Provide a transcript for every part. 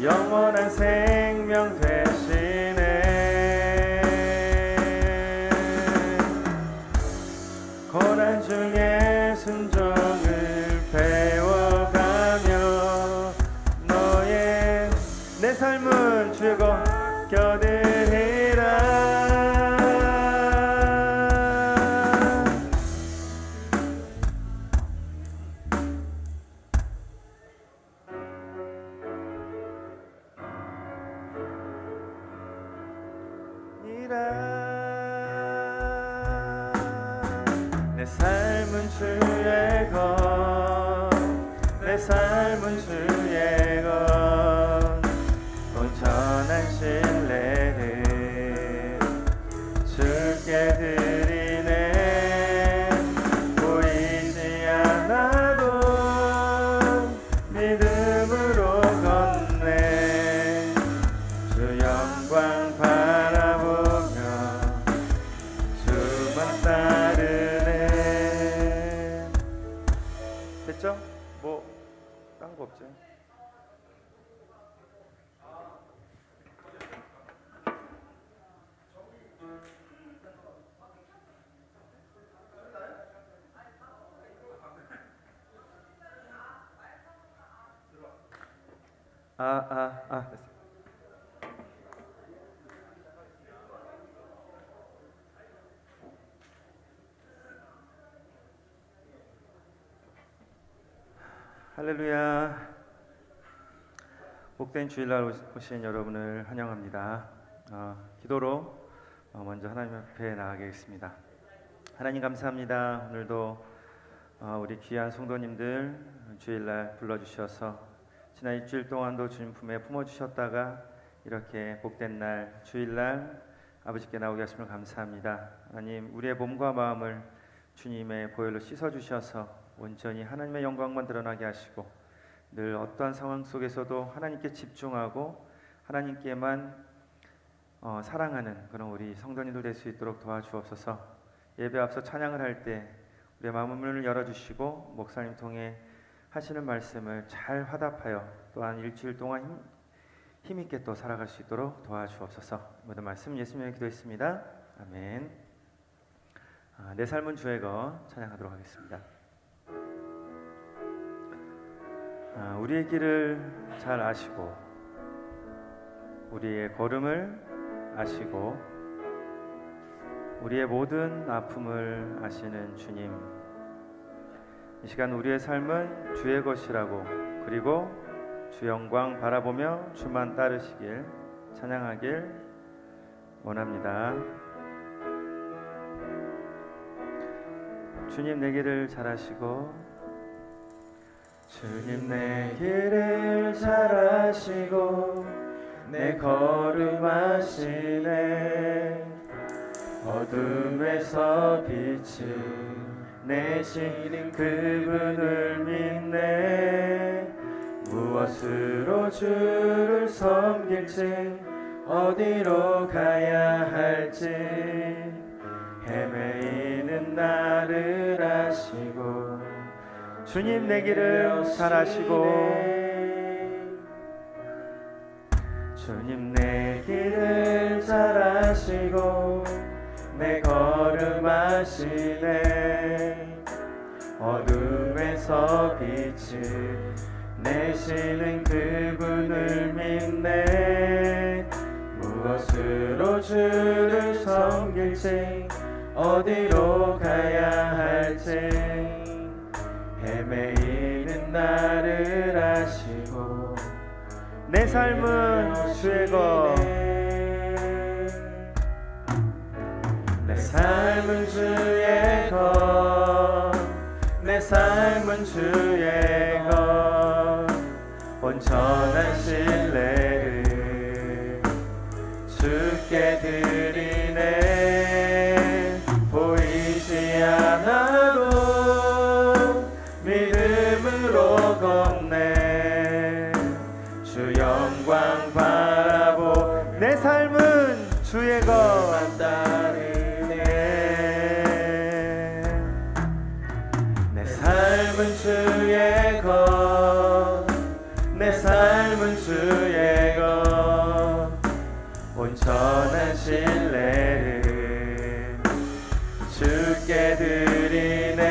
영원한 생명 되시네. 고난 중에 순종을 배워가며 너의 내 삶은 주의 곁이리라. 내 삶은 주의 것, 내 삶은 주의 것, 온전한 신뢰를 주께 드리네. 보이지 않아도 믿음으로 걷네. 주 영광 바라보며 주만 따르네. 됐죠? 뭐 딴 거 없죠? 됐어. 할렐루야. 복된 주일날 오신 여러분을 환영합니다. 기도로 먼저 하나님 앞에 나아가겠습니다. 하나님 감사합니다. 오늘도 우리 귀한 성도님들 주일날 불러주셔서 지난 일주일 동안도 주님 품에 품어주셨다가 이렇게 복된 날 주일날 아버지께 나오게 하심을 감사합니다. 하나님, 우리의 몸과 마음을 주님의 보혈로 씻어주셔서 온전히 하나님의 영광만 드러나게 하시고 늘 어떠한 상황 속에서도 하나님께 집중하고 하나님께만 사랑하는 그런 우리 성도님들 될 수 있도록 도와주옵소서. 예배 앞서 찬양을 할 때 우리의 마음을 열어주시고 목사님 통해 하시는 말씀을 잘 화답하여 또한 일주일 동안 힘있게 또 살아갈 수 있도록 도와주옵소서. 모든 말씀 예수님의 기도했습니다. 아멘. 내 삶은 주의 것 찬양하도록 하겠습니다. 우리의 길을 잘 아시고 우리의 걸음을 아시고 우리의 모든 아픔을 아시는 주님, 이 시간 우리의 삶은 주의 것이라고 그리고 주 영광 바라보며 주만 따르시길 찬양하길 원합니다. 주님 내 길을 잘 아시고 주님 내 길을 잘 아시고 내 걸음 아시네. 어둠에서 빛을 내시는 그분을 믿네. 무엇으로 주를 섬길지 어디로 가야 할지 헤매이는 나를 아시고 주님 내 길을 잘 아시고 주님 내 길을 잘 아시고 내 걸음 아시네. 어둠에서 빛을 내시는 그분을 믿네. 무엇으로 주를 섬길지 어디로 가야 할지 헤매이는 나를 아시고 내 삶은 주의 것, 내 삶은 주의 것, 내 삶은 주의 것, 온전한 신뢰를 주께 드리네. 보이지 않아도 믿음으로 걷네. 주 영광 바라보 내 삶은 주의 것만 따르네. 내 삶은 주의 온전한 신뢰를 주께 드리네.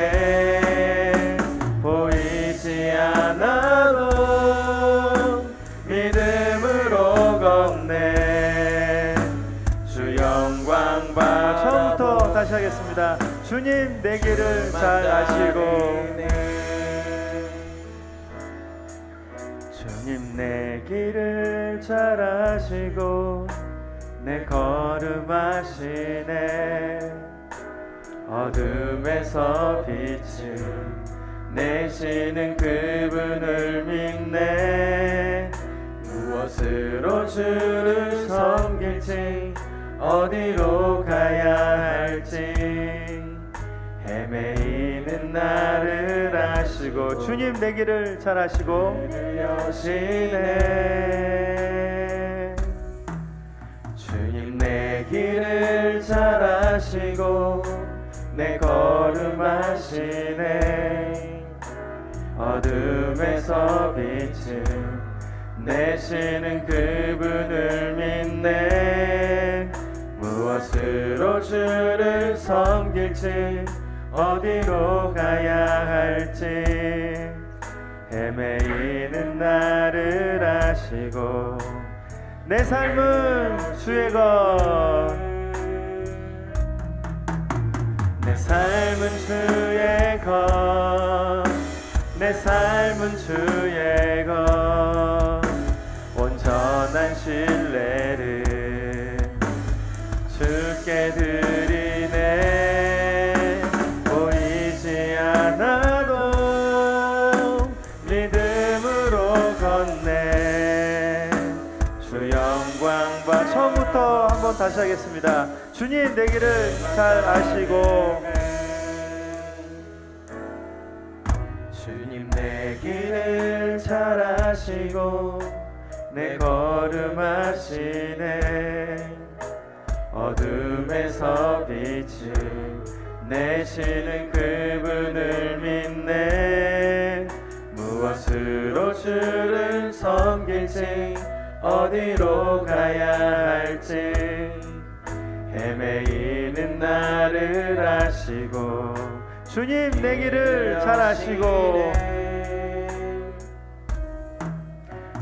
보이지 않아도 믿음으로 걷네. 주 영광 받아. 처음부터 다시 하겠습니다. 주님 내 길을 잘 아시고, 주님 내 길을 잘 아시고 내 걸음 아시네. 어둠에서 빛을 내시는 그분을 믿네. 무엇으로 주를 섬길지 어디로 가야 할지 헤매이는 나를 아시고, 주님 내 길을 잘 아시고 여시네. 주님 내 길을 잘 아시고 내 걸음 아시네. 어둠에서 빛을 내시는 그분을 믿네. 무엇으로 주를 섬길지 어디로 가야 할지 헤매이는 나를 아시고, 내 삶은 주의 것, 내 삶은 주의 것, 내 삶은 주의 것. 온전한 신뢰를 주께 드리네. 보이지 않아도 믿음으로 걷네. 주 영광 받아. 처음부터 한번 다시 하겠습니다. 주님 내 길을 잘 아시고, 주님 내 길을 잘 아시고 내 걸음 아시네. 어둠에서 빛을 내시는 그분을 믿네. 무엇으로 주를 섬길지 어디로 가야 할지 헤매이는 나를 아시고, 주님 내 길을 잘 아시고,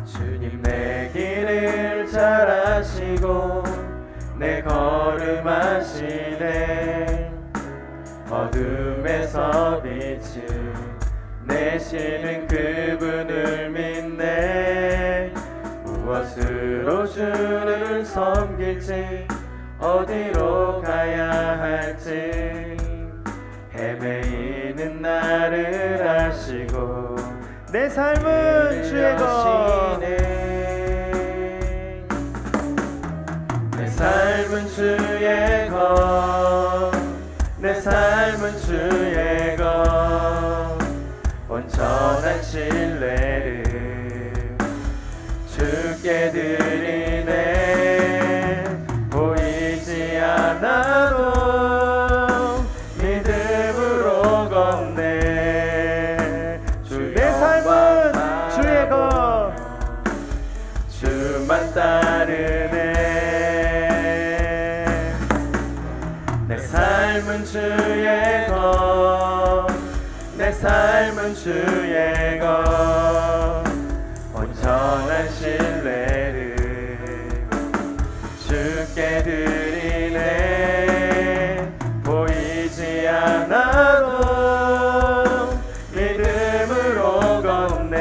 주님 내 길을 잘 아시고 내 걸음 아시네. 어둠에서 빛을 내시는 그분을 믿네. 무엇으로 주를 섬길지 어디로 가야 할지 헤매이는 나를 아시고, 내 삶은 주의 것, 내 삶은 주의 것, 내 삶은 주의 것. 온전한 신뢰를 주께 드리네. 보이지 않아도 믿음으로 걷네. 내 삶은 주의 것, 주만 따르네. 내 삶은 주의 것, 내 삶은 주의 것. 온전한 신뢰를 주께 드리네. 보이지 않아도 믿음으로 걷네.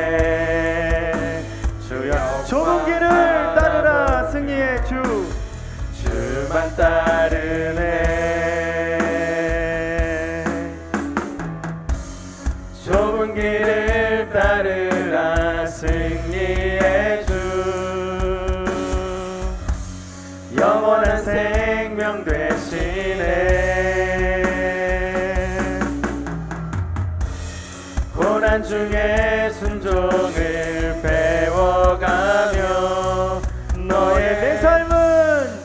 주여 좁은 길을 따르라. 승리의 주, 주만 따르네. 좁은 길을 따르라. 승리의 주, 영원한 생명 되시네. 고난 중에 순종을 배워가며 너의 내 삶은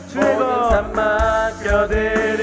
주의 것, 모든 삶 맡겨드려.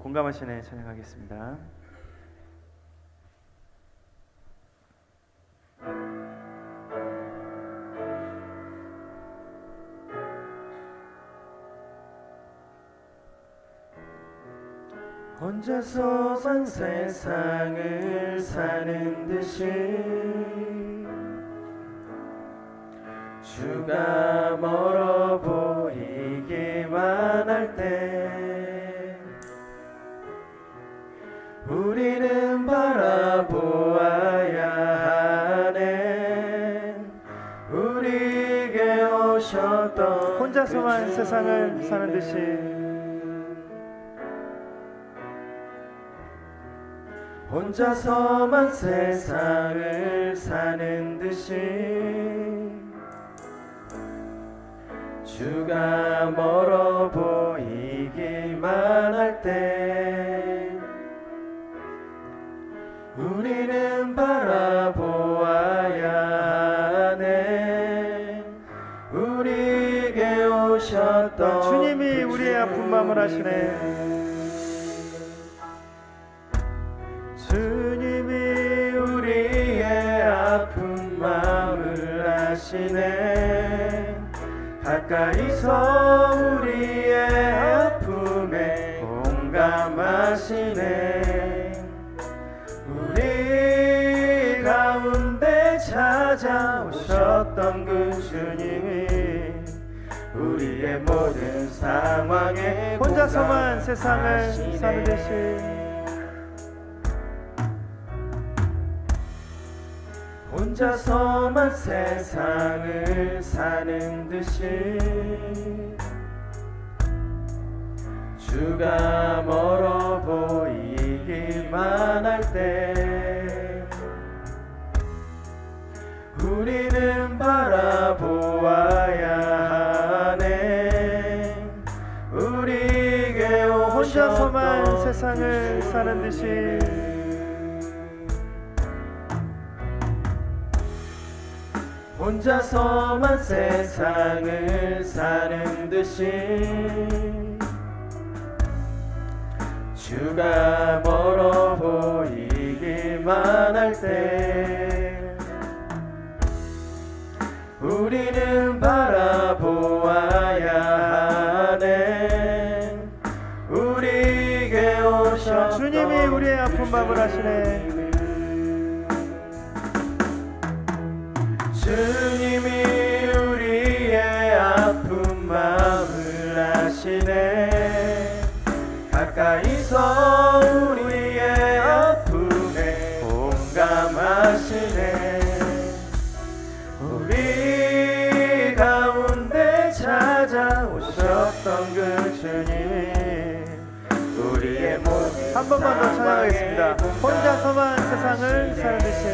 공감하시네 찬양하겠습니다. 혼자서 산 세상을 사는 듯이 주가 멀어 보이기만 할 때 우리는 바라보아야 하네. 우리에게 오셨던 혼자서만 세상을 사는 듯이 혼자서만 세상을 사는 듯이 주가 멀어 보이기만 할 때 우리는 바라보아야 하네. 우리에게 오셨던 주님이 우리의 아픈 마음을 아시네. 주님이 우리의 아픈 마음을 아시네. 가까이서 우리의 아픔에 공감하시네. 우리 가운데 찾아오셨던 그 주님이 우리의 모든 상황에 혼자서만 세상을 사는 듯이 혼자서만 세상을 사는 듯이 주가 멀어 보이기만 할 때 우리는 바라보아야 하네. 우리에게 혼자서만 세상을 사는 듯이 혼자서만 세상을 사는 듯이 주가 멀어 보이기만 할 때 우리는 바라보아야 하네. 우리에게 오셨던 주님이 우리의 아픈 마음을 아시네. 주님이 우리의 아픈 마음을 아시네. 가까이서 우리의 아픔에 공감하시네. 우리 가운데 찾아오셨던 그 주님이 우리의 모든 한 번만 더 찬양하겠습니다. 혼자서만 세상을 사는 듯이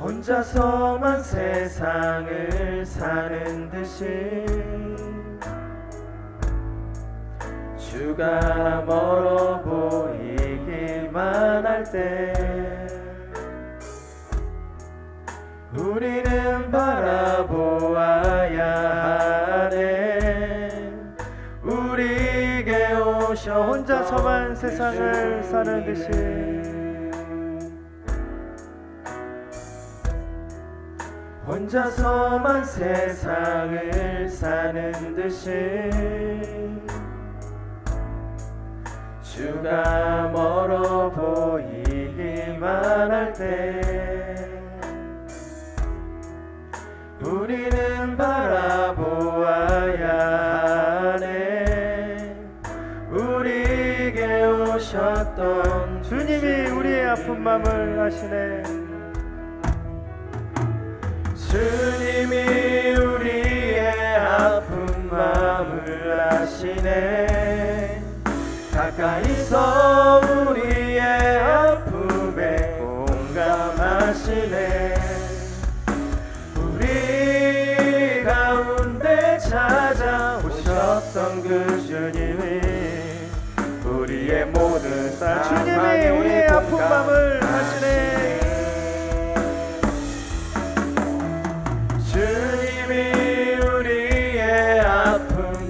혼자서만 세상을 사는 듯이 주가 멀어 보이기만 할 때 우리는 바라보아야 하네. 우리에게 오셔 혼자서만 세상을 사는 듯이 혼자서만 세상을 사는 듯이 주가 멀어 보이기만 할 때 우리는 바라보아야 하네. 우리에게 오셨던 주님이 우리의 아픈 마음을 아시네. 주님이 우리의 아픈 마음을 아시네. 가까이서 우리의 아픔에 공감하시네. 우리 가운데 찾아오셨던 그 주님이 우리의 모든 주님이 우리의 아픈 마음을 아시네. 주님이 우리의 아픈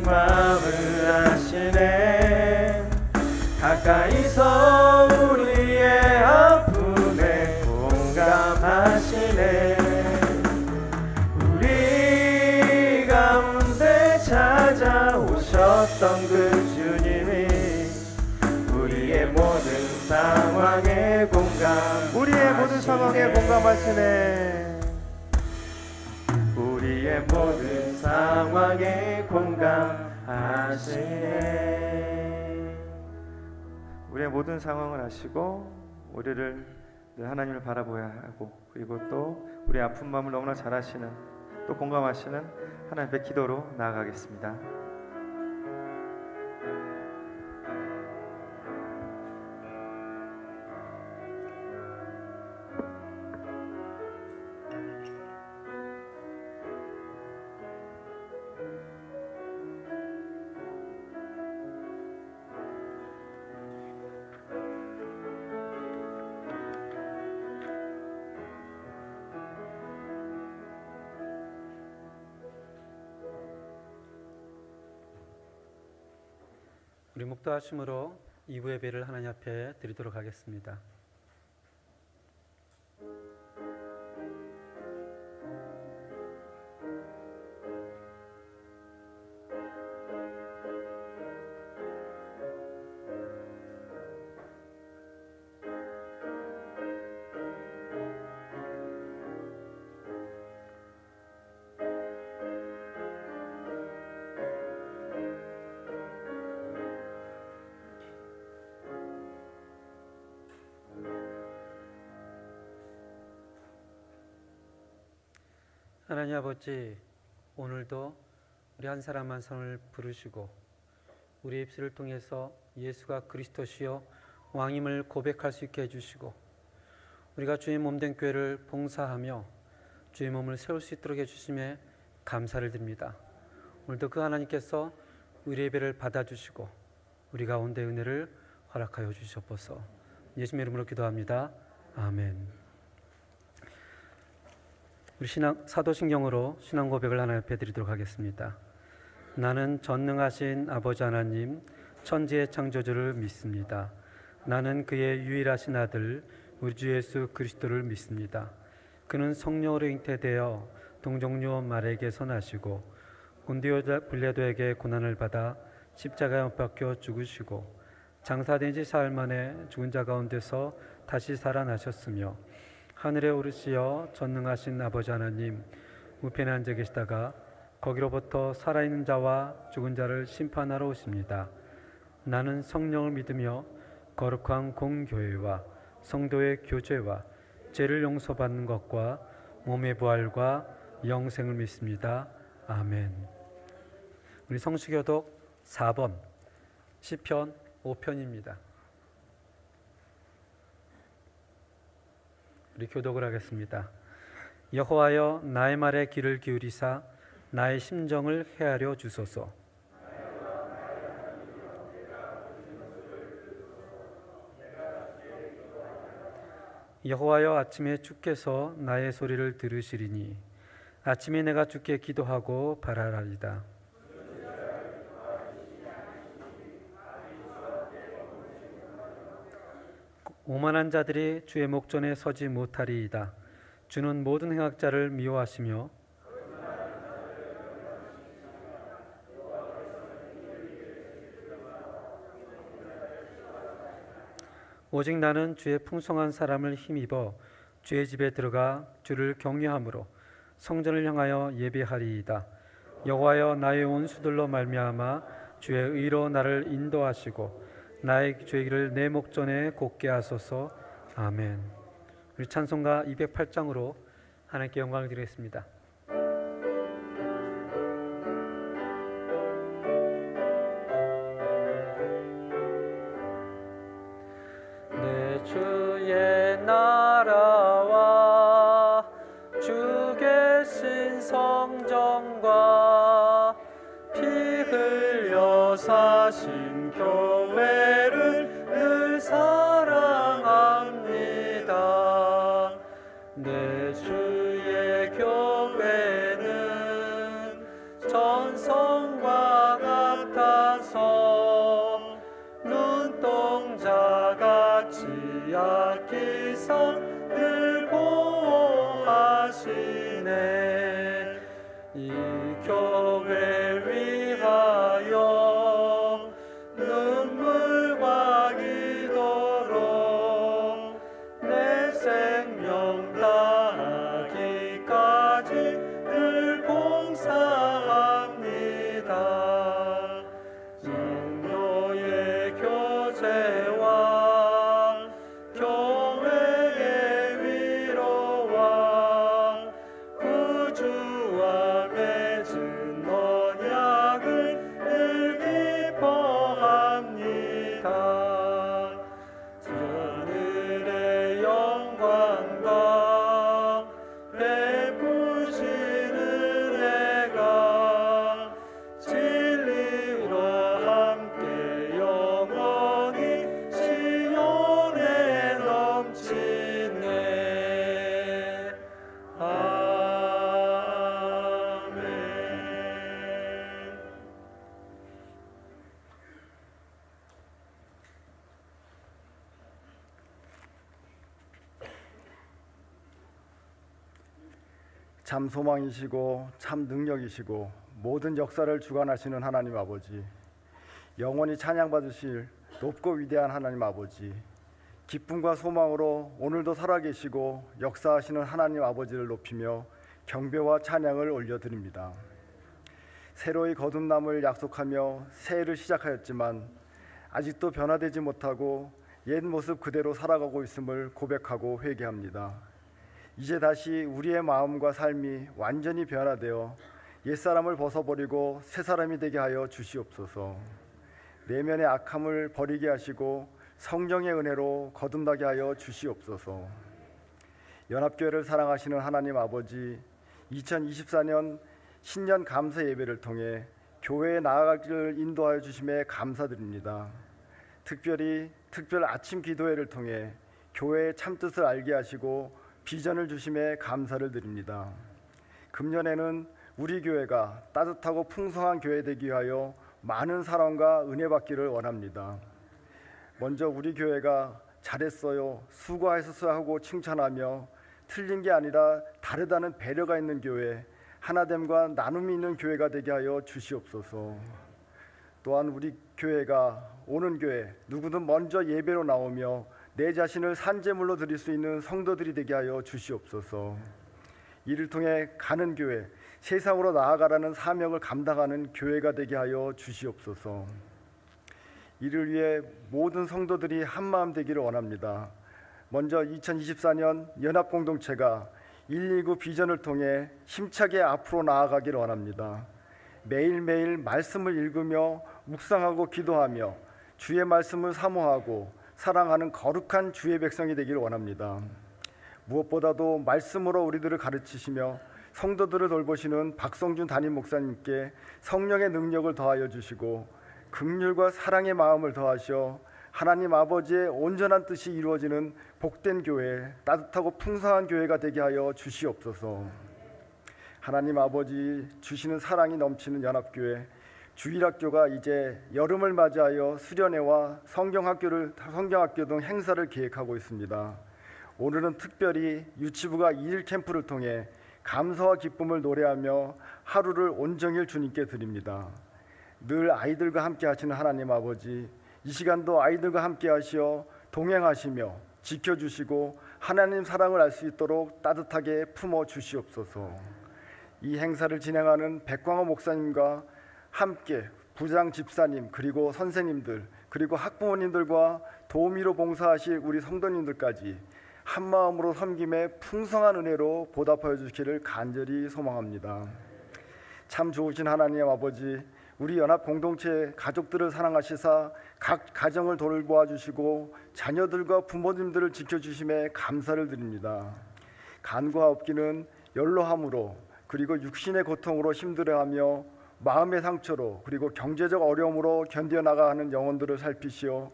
가까이서 우리의 아픔에 공감하시네. 우리 가운데 찾아오셨던 그 주님이 우리의 모든 상황에 공감하시네. 우리의 모든 상황에 공감하시네. 우리의 모든 상황을 아시고 우리를 늘 하나님을 바라보아야 하고, 그리고 또 우리의 아픈 마음을 너무나 잘 아시는, 또 공감하시는 하나님 앞에 기도로 나아가겠습니다. 우리 묵도하심으로 2부 예배를 하나님 앞에 드리도록 하겠습니다. 하나님 아버지, 오늘도 우리 한 사람 한 사람을 부르시고 우리 입술을 통해서 예수가 그리스도시요 왕임을 고백할 수 있게 해주시고, 우리가 주의 몸된 교회를 봉사하며 주의 몸을 세울 수 있도록 해주심에 감사를 드립니다. 오늘도 그 하나님께서 우리 예배를 받아주시고 우리 가운데 은혜를 허락하여 주시옵소서. 예수님의 이름으로 기도합니다. 아멘. 우리 사도신경으로 신앙 고백을 하나 옆에 드리도록 하겠습니다. 나는 전능하신 아버지 하나님, 천지의 창조주를 믿습니다. 나는 그의 유일하신 아들 우리 주 예수 그리스도를 믿습니다. 그는 성령으로 잉태되어 동정녀 마리아에게서 나시고 본디오 빌라도에게 고난을 받아 십자가에 못 박혀 죽으시고 장사된 지 사흘 만에 죽은 자 가운데서 다시 살아나셨으며 하늘에 오르시어 전능하신 아버지 하나님 우편에 앉아 계시다가 거기로부터 살아있는 자와 죽은 자를 심판하러 오십니다. 나는 성령을 믿으며 거룩한 공교회와 성도의 교제와 죄를 용서받는 것과 몸의 부활과 영생을 믿습니다. 아멘. 우리 성수교독 4번 시편 5편입니다. 우리 교독을 하겠습니다. 여호와여, 나의 말에 귀를 기울이사 나의 심정을 헤아려 주소서. 여호와여, 아침에 주께서 나의 소리를 들으시리니 아침에 내가 주께 기도하고 바라리이다. 오만한 자들이 주의 목전에 서지 못하리이다. 주는 모든 행악자를 미워하시며 오직 나는 주의 풍성한 사람을 힘입어 주의 집에 들어가 주를 경외함으로 성전을 향하여 예배하리이다. 여호와여, 나의 원수들로 말미암아 주의 의로 나를 인도하시고 나의 죄를 내 목전에 곱게 하소서. 아멘. 우리 찬송가 208장으로 하나님께 영광을 드리겠습니다. 내 주의 나라와 주 계신 성전과 피 흘려 사신 교회를 늘 사랑합니다. 내 주의 교회는 전성과 같아서 눈동자 항상 늘 보호하시네. 이 교회 위하여 눈물과 기도로 내 생명 다하기까지 늘 봉사합니다. 성도의 교제와 교회의 위로와 구주와 맺은 언약을 늘 기뻐합니다. 하늘의 영광과 베푸시는 애가 진리로 함께 영원히 시온에 넘치네. 아멘. 참 소망이시고 참 능력이시고 모든 역사를 주관하시는 하나님 아버지, 영원히 찬양받으실 높고 위대한 하나님 아버지, 기쁨과 소망으로 오늘도 살아계시고 역사하시는 하나님 아버지를 높이며 경배와 찬양을 올려드립니다. 새로이 거듭남을 약속하며 새해를 시작하였지만 아직도 변화되지 못하고 옛 모습 그대로 살아가고 있음을 고백하고 회개합니다. 이제 다시 우리의 마음과 삶이 완전히 변화되어 옛사람을 벗어버리고 새사람이 되게 하여 주시옵소서. 내면의 악함을 버리게 하시고 성령의 은혜로 거듭나게 하여 주시옵소서. 연합교회를 사랑하시는 하나님 아버지, 2024년 신년 감사 예배를 통해 교회에 나아가기를 인도하여 주심에 감사드립니다. 특별 아침 기도회를 통해 교회의 참뜻을 알게 하시고 비전을 주심에 감사를 드립니다. 금년에는 우리 교회가 따뜻하고 풍성한 교회 되기 위하여 많은 사랑과 은혜 받기를 원합니다. 먼저 우리 교회가 잘했어요, 수고하셨어요 하고 칭찬하며 틀린 게 아니라 다르다는 배려가 있는 교회, 하나됨과 나눔이 있는 교회가 되게 하여 주시옵소서. 또한 우리 교회가 오는 교회, 누구든 먼저 예배로 나오며 내 자신을 산제물로 드릴 수 있는 성도들이 되게 하여 주시옵소서. 이를 통해 가는 교회, 세상으로 나아가라는 사명을 감당하는 교회가 되게 하여 주시옵소서. 이를 위해 모든 성도들이 한마음 되기를 원합니다. 먼저 2024년 연합공동체가 119 비전을 통해 힘차게 앞으로 나아가기를 원합니다. 매일매일 말씀을 읽으며 묵상하고 기도하며 주의 말씀을 사모하고 사랑하는 거룩한 주의 백성이 되기를 원합니다. 무엇보다도 말씀으로 우리들을 가르치시며 성도들을 돌보시는 박성준 담임 목사님께 성령의 능력을 더하여 주시고 긍휼과 사랑의 마음을 더하셔 하나님 아버지의 온전한 뜻이 이루어지는 복된 교회, 따뜻하고 풍성한 교회가 되게 하여 주시옵소서. 하나님 아버지 주시는 사랑이 넘치는 연합교회, 주일학교가 이제 여름을 맞이하여 수련회와 성경학교 등 행사를 계획하고 있습니다. 오늘은 특별히 유치부가 2일 캠프를 통해 감사와 기쁨을 노래하며 하루를 온종일 주님께 드립니다. 늘 아이들과 함께 하시는 하나님 아버지, 이 시간도 아이들과 함께 하시어 동행하시며 지켜주시고 하나님 사랑을 알 수 있도록 따뜻하게 품어 주시옵소서. 이 행사를 진행하는 백광호 목사님과 함께 부장 집사님, 그리고 선생님들, 그리고 학부모님들과 도우미로 봉사하실 우리 성도님들까지 한마음으로 섬김에 풍성한 은혜로 보답하여 주시기를 간절히 소망합니다. 참 좋으신 하나님 아버지, 우리 연합 공동체 가족들을 사랑하시사 각 가정을 돌보아 주시고 자녀들과 부모님들을 지켜주심에 감사를 드립니다. 간과 없기는 연로함으로, 그리고 육신의 고통으로 힘들어하며 마음의 상처로, 그리고 경제적 어려움으로 견뎌나가야 하는 영혼들을 살피시어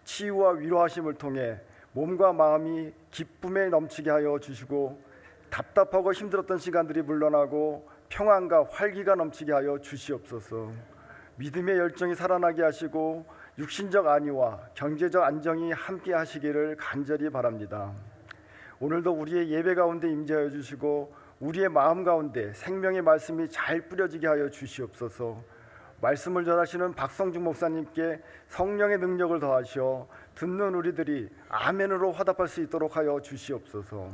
치유와 위로하심을 통해 몸과 마음이 기쁨에 넘치게 하여 주시고 답답하고 힘들었던 시간들이 물러나고 평안과 활기가 넘치게 하여 주시옵소서. 믿음의 열정이 살아나게 하시고 육신적 안위와 경제적 안정이 함께 하시기를 간절히 바랍니다. 오늘도 우리의 예배 가운데 임재하여 주시고 우리의 마음 가운데 생명의 말씀이 잘 뿌려지게 하여 주시옵소서. 말씀을 전하시는 박성중 목사님께 성령의 능력을 더하시어 듣는 우리들이 아멘으로 화답할 수 있도록 하여 주시옵소서.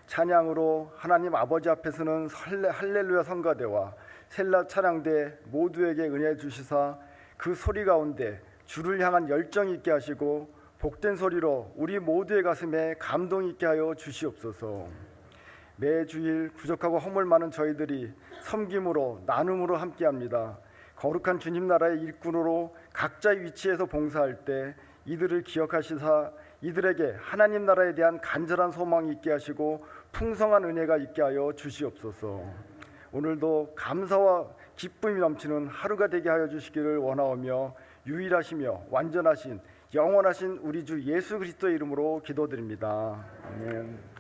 찬양으로 하나님 아버지 앞에서는 할렐루야 성가대와 셀라 찬양대 모두에게 은혜 주시사 그 소리 가운데 주를 향한 열정이 있게 하시고 복된 소리로 우리 모두의 가슴에 감동이 있게 하여 주시옵소서. 매주일 부족하고 허물 많은 저희들이 섬김으로 나눔으로 함께합니다. 거룩한 주님 나라의 일꾼으로 각자의 위치에서 봉사할 때 이들을 기억하시사 이들에게 하나님 나라에 대한 간절한 소망이 있게 하시고 풍성한 은혜가 있게 하여 주시옵소서. 오늘도 감사와 기쁨이 넘치는 하루가 되게 하여 주시기를 원하오며 유일하시며 완전하신 영원하신 우리 주 예수 그리스도의 이름으로 기도드립니다. 아멘.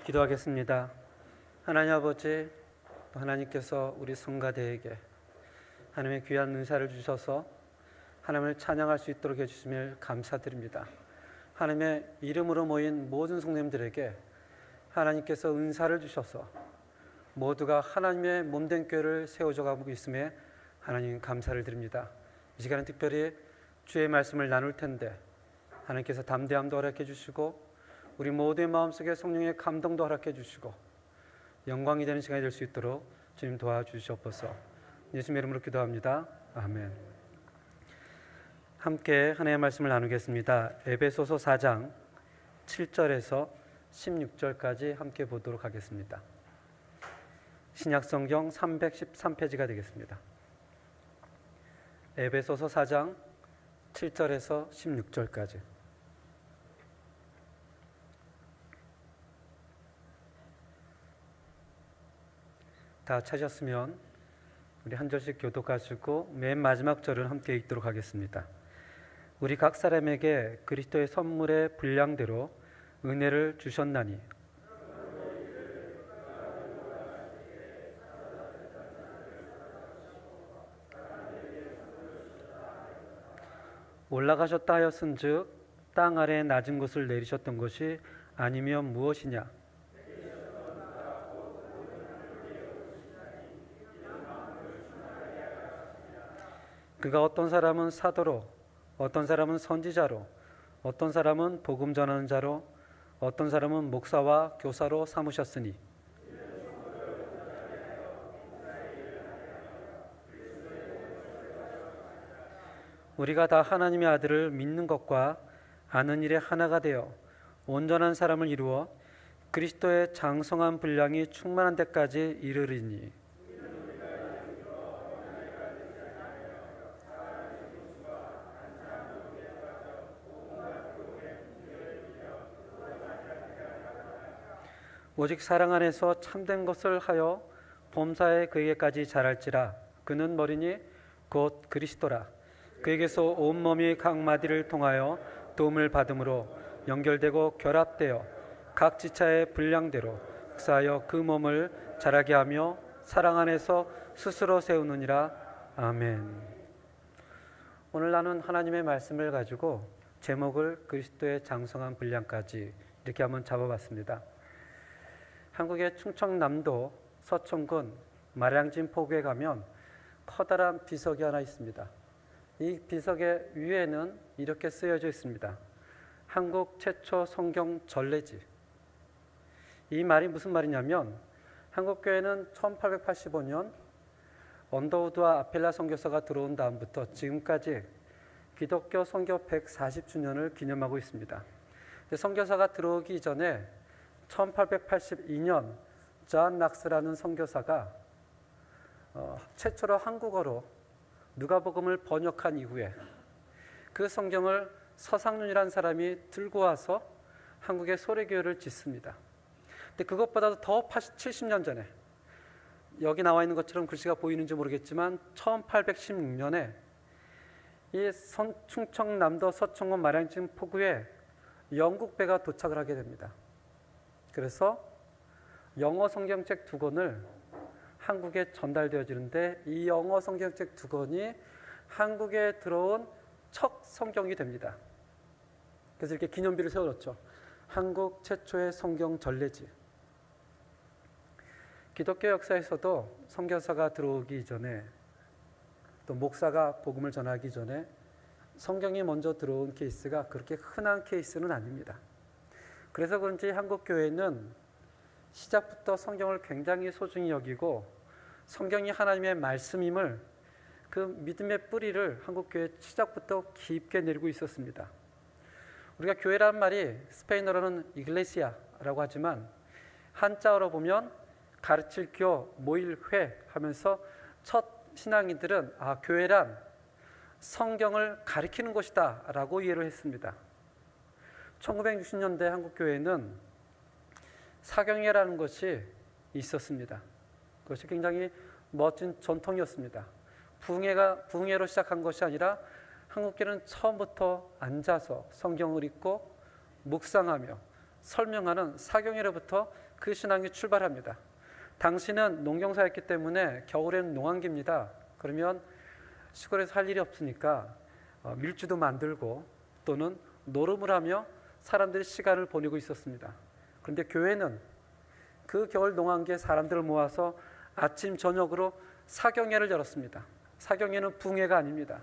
기도하겠습니다. 하나님 아버지, 하나님께서 우리 성가대에게 하나님의 귀한 은사를 주셔서 하나님을 찬양할 수 있도록 해주심을 감사드립니다. 하나님의 이름으로 모인 모든 성도님들에게 하나님께서 은사를 주셔서 모두가 하나님의 몸된 교회를 세워져 가고 있음에 하나님 감사를 드립니다. 이 시간은 특별히 주의 말씀을 나눌 텐데 하나님께서 담대함도 허락해 주시고 우리 모두의 마음속에 성령의 감동도 허락해 주시고 영광이 되는 시간이 될 수 있도록 주님 도와주시옵소서. 예수님의 이름으로 기도합니다. 아멘. 함께 하나님의 말씀을 나누겠습니다. 에베소서 4장 7절에서 16절까지 함께 보도록 하겠습니다. 신약성경 313페이지가 되겠습니다. 에베소서 4장 7절에서 16절까지. 다 찾았으면 우리 한 절씩 교독하시고 맨 마지막 절을 함께 읽도록 하겠습니다. 우리 각 사람에게 그리스도의 선물의 분량대로 은혜를 주셨나니 올라가셨다 하였은즉 땅 아래 낮은 곳을 내리셨던 것이 아니면 무엇이냐? 그가 어떤 사람은 사도로, 어떤 사람은 선지자로, 어떤 사람은 복음 전하는 자로, 어떤 사람은 목사와 교사로 삼으셨으니 우리가 다 하나님의 아들을 믿는 것과 아는 일에 하나가 되어 온전한 사람을 이루어 그리스도의 장성한 분량이 충만한 데까지 이르리니 오직 사랑 안에서 참된 것을 하여 범사에 그에게까지 자랄지라. 그는 머리니 곧 그리스도라. 그에게서 온몸이 각 마디를 통하여 도움을 받음으로 연결되고 결합되어 각 지체의 분량대로 흡사하여 그 몸을 자라게 하며 사랑 안에서 스스로 세우느니라. 아멘. 오늘 나눈 하나님의 말씀을 가지고 제목을 그리스도의 장성한 분량까지 이렇게 한번 잡아봤습니다. 한국의 충청남도 서촌군 마량진 포구에 가면 커다란 비석이 하나 있습니다. 이 비석의 위에는 이렇게 쓰여져 있습니다. 한국 최초 성경 전례지. 이 말이 무슨 말이냐면 한국교회는 1885년 언더우드와 아펠라 선교사가 들어온 다음부터 지금까지 기독교 선교 140주년을 기념하고 있습니다. 선교사가 들어오기 전에 1882년 존 낙스라는 선교사가 최초로 한국어로 누가복음을 번역한 이후에 그 성경을 서상륜이라는 사람이 들고 와서 한국의 소래교회를 짓습니다. 근데 그것보다도 더 70년 전에 여기 나와 있는 것처럼 글씨가 보이는지 모르겠지만 1816년에 이 충청남도 서촌군 마량진 포구에 영국배가 도착을 하게 됩니다. 그래서 영어 성경책 2권을 한국에 전달되어지는데 이 영어 성경책 2권이 한국에 들어온 첫 성경이 됩니다. 그래서 이렇게 기념비를 세워놓죠. 한국 최초의 성경 전례지. 기독교 역사에서도 선교사가 들어오기 전에 또 목사가 복음을 전하기 전에 성경이 먼저 들어온 케이스가 그렇게 흔한 케이스는 아닙니다. 그래서 그런지 한국교회는 시작부터 성경을 굉장히 소중히 여기고 성경이 하나님의 말씀임을 그 믿음의 뿌리를 한국교회 시작부터 깊게 내리고 있었습니다. 우리가 교회라는 말이 스페인어로는 이글레시아라고 하지만 한자어로 보면 가르칠 교, 모일 회 하면서 첫 신앙인들은 교회란 성경을 가르치는 곳이다 라고 이해를 했습니다. 1960년대 한국교회는 사경회라는 것이 있었습니다. 그것이 굉장히 멋진 전통이었습니다. 부흥회로 시작한 것이 아니라 한국교회는 처음부터 앉아서 성경을 읽고 묵상하며 설명하는 사경회로부터 그 신앙이 출발합니다. 당신은 농경사였기 때문에 겨울에는 농한기입니다. 그러면 시골에서 할 일이 없으니까 밀주도 만들고 또는 노름을 하며 사람들이 시간을 보내고 있었습니다. 그런데 교회는 그 겨울 농한기에 사람들을 모아서 아침 저녁으로 사경회를 열었습니다. 사경회는 붕회가 아닙니다.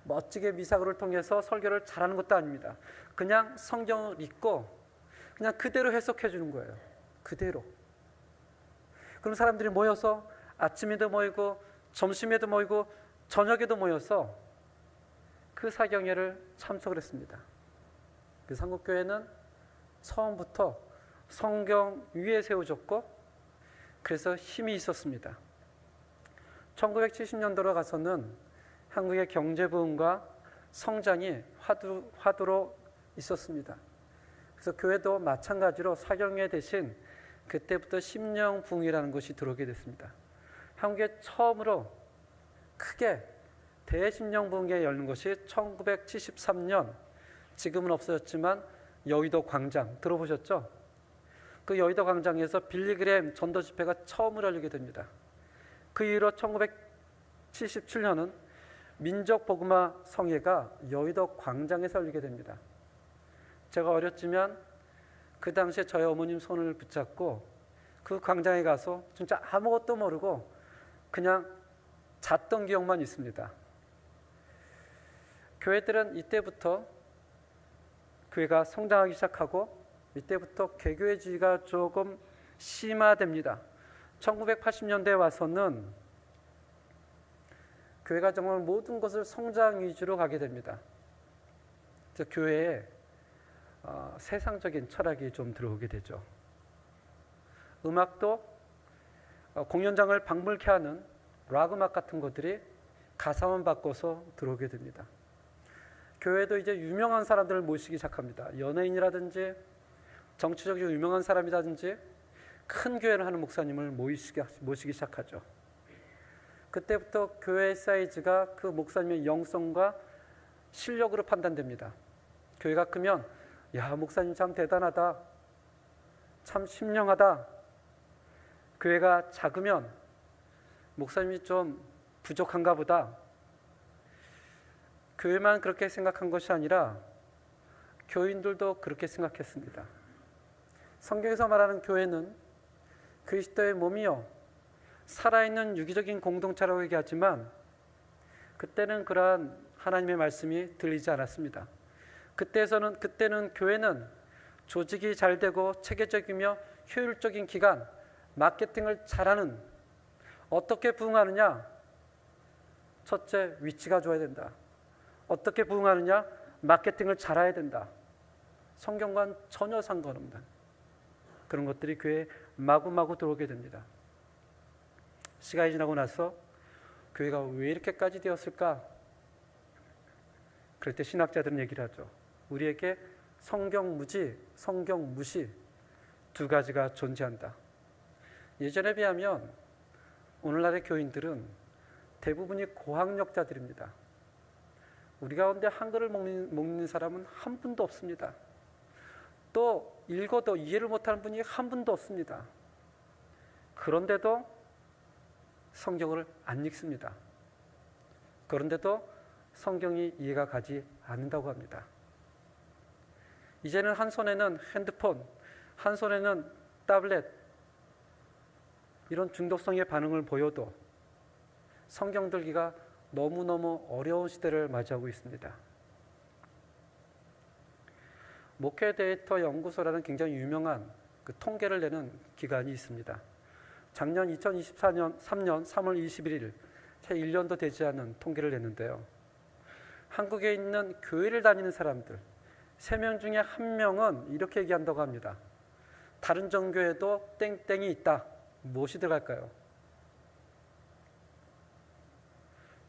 멋지게 미사고를 통해서 설교를 잘하는 것도 아닙니다. 그냥 성경을 읽고 그냥 그대로 해석해 주는 거예요. 그대로. 그럼 사람들이 모여서 아침에도 모이고 점심에도 모이고 저녁에도 모여서 그 사경회를 참석을 했습니다. 그 한국교회는 처음부터 성경 위에 세워졌고 그래서 힘이 있었습니다. 1970년도로 가서는 한국의 경제 부흥과 성장이 화두로 있었습니다. 그래서 교회도 마찬가지로 사경회 대신 그때부터 심령 부흥이라는 것이 들어오게 됐습니다. 한국에 처음으로 크게 대심령 부흥회 열린 것이 1973년, 지금은 없어졌지만 여의도 광장 들어보셨죠? 그 여의도 광장에서 빌리그램 전도 집회가 처음으로 열리게 됩니다. 그 이후로 1977년은 민족 복음화 성회가 여의도 광장에서 열리게 됩니다. 제가 어렸지만 그 당시에 저희 어머님 손을 붙잡고 그 광장에 가서 진짜 아무것도 모르고 그냥 잤던 기억만 있습니다. 교회들은 이때부터 교회가 성장하기 시작하고 이때부터 개교회주의가 조금 심화됩니다. 1980년대에 와서는 교회가 정말 모든 것을 성장 위주로 가게 됩니다. 그래서 교회에 세상적인 철학이 좀 들어오게 되죠. 음악도 공연장을 방불케 하는 락 음악 같은 것들이 가사만 바꿔서 들어오게 됩니다. 교회도 이제 유명한 사람들을 모시기 시작합니다. 연예인이라든지 정치적으로 유명한 사람이라든지 큰 교회를 하는 목사님을 모시기 시작하죠. 그때부터 교회의 사이즈가 그 목사님의 영성과 실력으로 판단됩니다. 교회가 크면 야, 목사님 참 대단하다, 참 신령하다. 교회가 작으면 목사님이 좀 부족한가 보다. 교회만 그렇게 생각한 것이 아니라 교인들도 그렇게 생각했습니다. 성경에서 말하는 교회는 그리스도의 몸이요 살아있는 유기적인 공동체라고 얘기하지만 그때는 그러한 하나님의 말씀이 들리지 않았습니다. 그때는 교회는 조직이 잘 되고 체계적이며 효율적인 기관, 마케팅을 잘하는, 어떻게 부흥하느냐? 첫째, 위치가 좋아야 된다. 어떻게 부흥하느냐? 마케팅을 잘해야 된다. 성경과는 전혀 상관없는 그런 것들이 교회에 마구마구 들어오게 됩니다. 시간이 지나고 나서 교회가 왜 이렇게까지 되었을까? 그럴 때 신학자들은 얘기를 하죠. 우리에게 성경 무지, 성경 무시 두 가지가 존재한다. 예전에 비하면 오늘날의 교인들은 대부분이 고학력자들입니다. 우리 가운데 한글을 먹는 사람은 한 분도 없습니다. 또 읽어도 이해를 못하는 분이 한 분도 없습니다. 그런데도 성경을 안 읽습니다. 그런데도 성경이 이해가 가지 않는다고 합니다. 이제는 한 손에는 핸드폰, 한 손에는 타블렛, 이런 중독성의 반응을 보여도 성경 들기가 너무너무 어려운 시대를 맞이하고 있습니다. 목회 데이터 연구소라는 굉장히 유명한 그 통계를 내는 기관이 있습니다. 작년 2024년 3년 3월 21일 채 1년도 되지 않은 통계를 냈는데요. 한국에 있는 교회를 다니는 사람들 3명 중에 1명은 이렇게 얘기한다고 합니다. 다른 종교에도 땡땡이 있다. 무엇이 들어갈까요?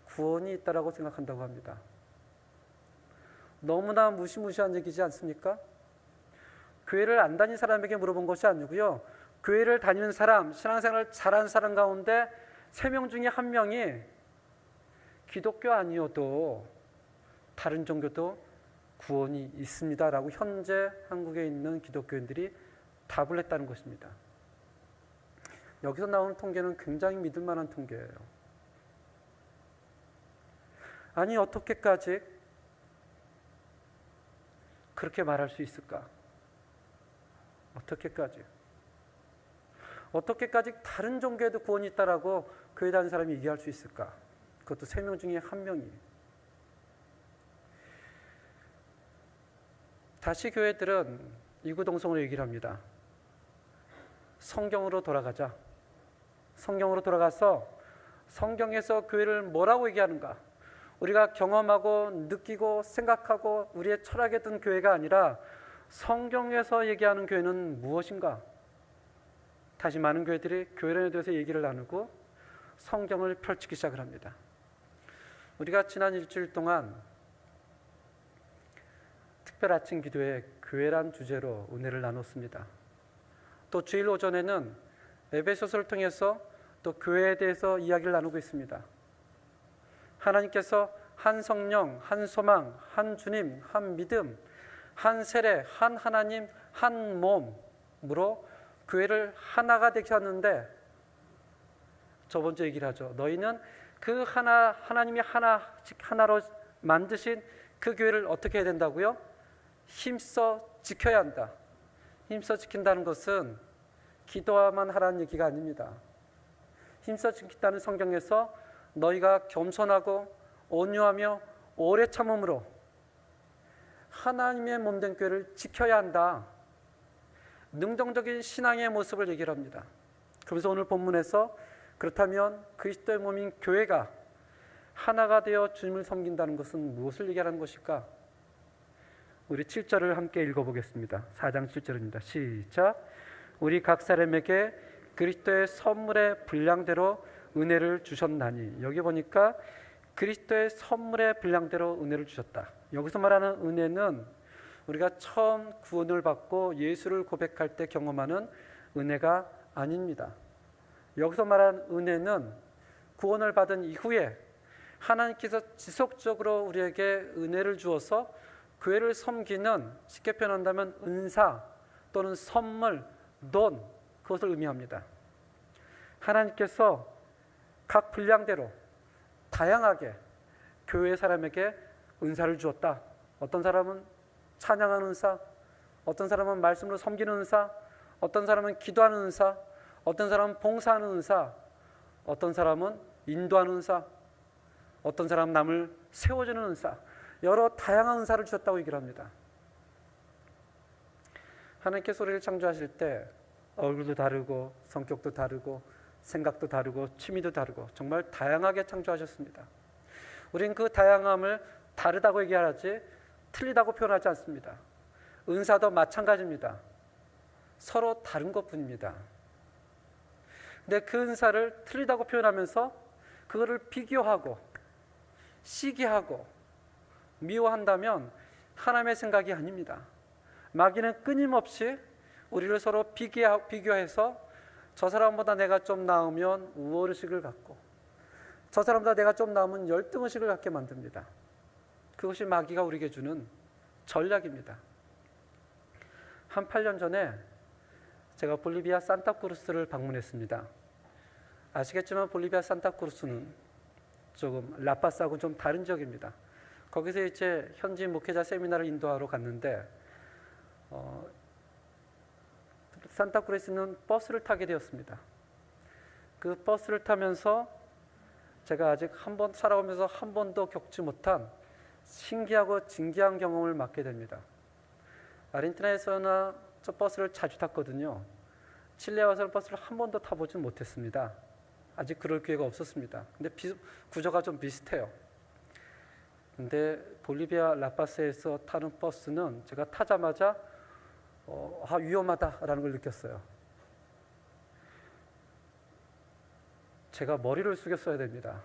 구원이 있다라고 생각한다고 합니다. 너무나 무시무시한 얘기지 않습니까? 교회를 안 다니는 사람에게 물어본 것이 아니고요. 교회를 다니는 사람, 신앙생활을 잘하는 사람 가운데 3명 중에 1명이 기독교 아니어도 다른 종교도 구원이 있습니다라고 현재 한국에 있는 기독교인들이 답을 했다는 것입니다. 여기서 나오는 통계는 굉장히 믿을 만한 통계예요. 아니 어떻게까지 그렇게 말할 수 있을까? 어떻게까지 다른 종교에도 구원이 있다라고 교회 다니는 사람이 얘기할 수 있을까? 그것도 3명 중에 1명이. 다시 교회들은 이구동성으로 얘기를 합니다. 성경으로 돌아가자. 성경으로 돌아가서 성경에서 교회를 뭐라고 얘기하는가? 우리가 경험하고 느끼고 생각하고 우리의 철학에 든 교회가 아니라 성경에서 얘기하는 교회는 무엇인가? 다시 많은 교회들이 교회론에 대해서 얘기를 나누고 성경을 펼치기 시작을 합니다. 우리가 지난 일주일 동안 특별 아침 기도에 교회란 주제로 은혜를 나눴습니다. 또 주일 오전에는 에베소서를 통해서 또 교회에 대해서 이야기를 나누고 있습니다. 하나님께서 한 성령, 한 소망, 한 주님, 한 믿음, 한 세례, 한 하나님, 한 몸으로 교회를 하나가 되게 하는데, 저번 주에 얘기를 하죠. 너희는 그 하나님이 하나로 만드신 그 교회를 어떻게 해야 된다고요? 힘써 지켜야 한다. 힘써 지킨다는 것은 기도만 하라는 얘기가 아닙니다. 힘써 지킨다는 성경에서 너희가 겸손하고 온유하며 오래 참음으로 하나님의 몸된 교회를 지켜야 한다. 능동적인 신앙의 모습을 얘기를 합니다. 그래서 오늘 본문에서 그렇다면 그리스도의 몸인 교회가 하나가 되어 주님을 섬긴다는 것은 무엇을 얘기하는 것일까? 우리 7절을 함께 읽어보겠습니다. 4장 7절입니다. 시작. 우리 각 사람에게 그리스도의 선물의 분량대로 은혜를 주셨나니. 여기 보니까 그리스도의 선물의 분량대로 은혜를 주셨다. 여기서 말하는 은혜는 우리가 처음 구원을 받고 예수를 고백할 때 경험하는 은혜가 아닙니다. 여기서 말하는 은혜는 구원을 받은 이후에 하나님께서 지속적으로 우리에게 은혜를 주어서 교회를 섬기는, 쉽게 표현한다면 은사 또는 선물, 돈, 그것을 의미합니다. 하나님께서 각 분량대로 다양하게 교회 사람에게 은사를 주었다. 어떤 사람은 찬양하는 은사, 어떤 사람은 말씀으로 섬기는 은사, 어떤 사람은 기도하는 은사, 어떤 사람은 봉사하는 은사, 어떤 사람은 인도하는 은사, 어떤 사람은 남을 세워주는 은사, 여러 다양한 은사를 주셨다고 얘기를 합니다. 하나님께서 우리를 창조하실 때 얼굴도 다르고 성격도 다르고 생각도 다르고 취미도 다르고 정말 다양하게 창조하셨습니다. 우리는 그 다양함을 다르다고 얘기하지 틀리다고 표현하지 않습니다. 은사도 마찬가지입니다. 서로 다른 것뿐입니다. 근데 그 은사를 틀리다고 표현하면서 그거를 비교하고 시기하고 미워한다면 하나님의 생각이 아닙니다. 마귀는 끊임없이 우리를 서로 비교해서 저 사람보다 내가 좀 나으면 우월의식을 갖고 저 사람보다 내가 좀 나으면 열등의식을 갖게 만듭니다. 그것이 마귀가 우리에게 주는 전략입니다. 한 8년 전에 제가 볼리비아 산타크루스를 방문했습니다. 아시겠지만 볼리비아 산타크루스는 조금 라파스하고 좀 다른 지역입니다. 거기서 이제 현지 목회자 세미나를 인도하러 갔는데 산타크루스는 버스를 타게 되었습니다. 그 버스를 타면서 제가 아직 한 번 살아오면서 한 번도 겪지 못한 신기하고 진기한 경험을 맡게 됩니다. 아르헨티나에서나 저 버스를 자주 탔거든요. 칠레 와서는 버스를 한 번도 타보진 못했습니다. 아직 그럴 기회가 없었습니다. 근데 구조가 좀 비슷해요. 근데 볼리비아 라파스에서 타는 버스는 제가 타자마자 위험하다라는 걸 느꼈어요. 제가 머리를 숙였어야 됩니다.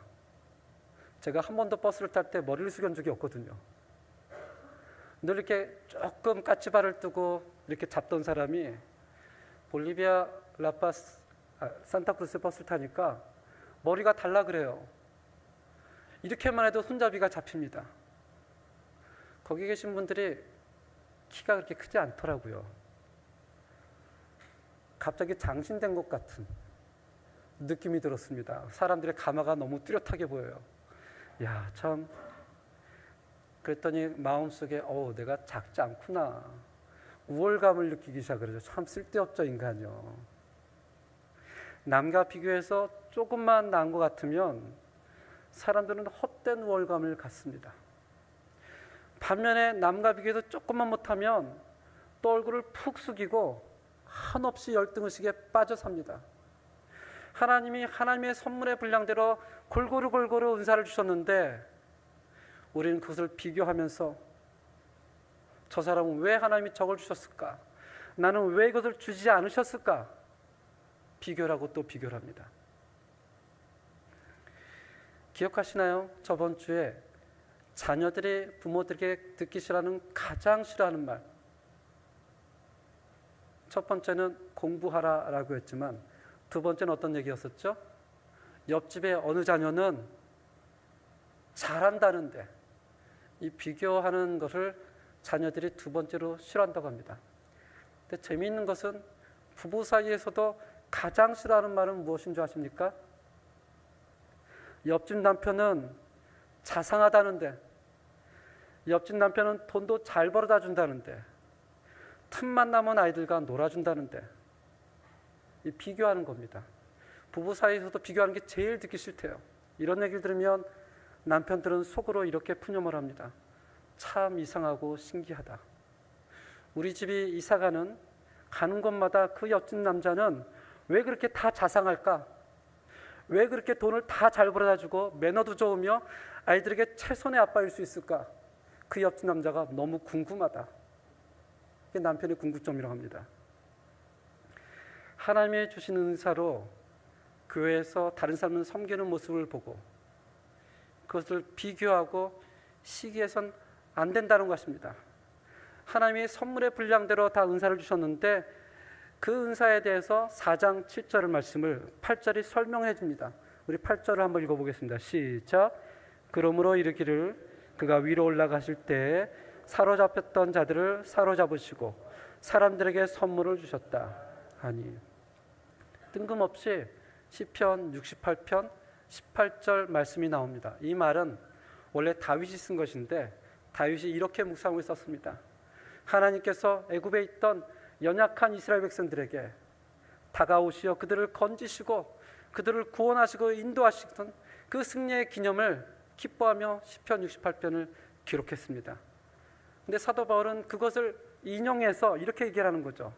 제가 한 번도 버스를 탈 때 머리를 숙인 적이 없거든요. 늘 이렇게 조금 까치발을 뜨고 이렇게 잡던 사람이 볼리비아 산타크루스 버스를 타니까 머리가 달라 그래요. 이렇게만 해도 손잡이가 잡힙니다. 거기 계신 분들이 키가 그렇게 크지 않더라고요. 갑자기 장신된 것 같은 느낌이 들었습니다. 사람들의 가마가 너무 뚜렷하게 보여요. 야, 참. 그랬더니 마음속에 내가 작지 않구나. 우월감을 느끼기 시작하죠. 참 쓸데없죠, 인간이요. 남과 비교해서 조금만 나은 것 같으면 사람들은 헛된 우월감을 갖습니다. 반면에 남과 비교해서 조금만 못하면 또 얼굴을 푹 숙이고 한없이 열등의식에 빠져 삽니다. 하나님이 하나님의 선물의 분량대로 골고루 은사를 주셨는데 우리는 그것을 비교하면서 저 사람은 왜 하나님이 저걸 주셨을까? 나는 왜 이것을 주지 않으셨을까? 비교를 하고 또 비교를 합니다. 기억하시나요? 저번 주에 자녀들이 부모들에게 듣기 싫어하는 가장 싫어하는 말, 첫 번째는 공부하라라고 했지만 두 번째는 어떤 얘기였었죠? 옆집의 어느 자녀는 잘한다는데 이 비교하는 것을 자녀들이 두 번째로 싫어한다고 합니다. 근데 재미있는 것은 부부 사이에서도 가장 싫어하는 말은 무엇인 줄 아십니까? 옆집 남편은 자상하다는데, 옆집 남편은 돈도 잘 벌어다 준다는데, 틈만 나면 아이들과 놀아준다는데, 이 비교하는 겁니다. 부부 사이에서도 비교하는 게 제일 듣기 싫대요. 이런 얘기를 들으면 남편들은 속으로 이렇게 푸념을 합니다. 참 이상하고 신기하다. 우리 집이 이사가는 가는 곳마다 그 옆집 남자는 왜 그렇게 다 자상할까? 왜 그렇게 돈을 다 잘 벌어다 주고 매너도 좋으며 아이들에게 최선의 아빠일 수 있을까? 그 옆집 남자가 너무 궁금하다. 이게 남편의 궁금점이라고 합니다. 하나님이 주신 은사로 교회에서 다른 사람을 섬기는 모습을 보고 그것을 비교하고 시기해선 안 된다는 것입니다. 하나님이 선물의 분량대로 다 은사를 주셨는데 그 은사에 대해서 4장 7절 말씀을 8절이 설명해 줍니다. 우리 8절을 한번 읽어보겠습니다. 시작. 그러므로 이르기를 그가 위로 올라가실 때 사로잡혔던 자들을 사로잡으시고 사람들에게 선물을 주셨다 하니. 뜬금없이 시편 68편 18절 말씀이 나옵니다. 이 말은 원래 다윗이 쓴 것인데 다윗이 이렇게 묵상을 썼습니다. 하나님께서 애굽에 있던 연약한 이스라엘 백성들에게 다가오시어 그들을 건지시고 그들을 구원하시고 인도하시던 그 승리의 기념을 기뻐하며 시편 68편을 기록했습니다. 근데 사도 바울은 그것을 인용해서 이렇게 얘기하는 거죠.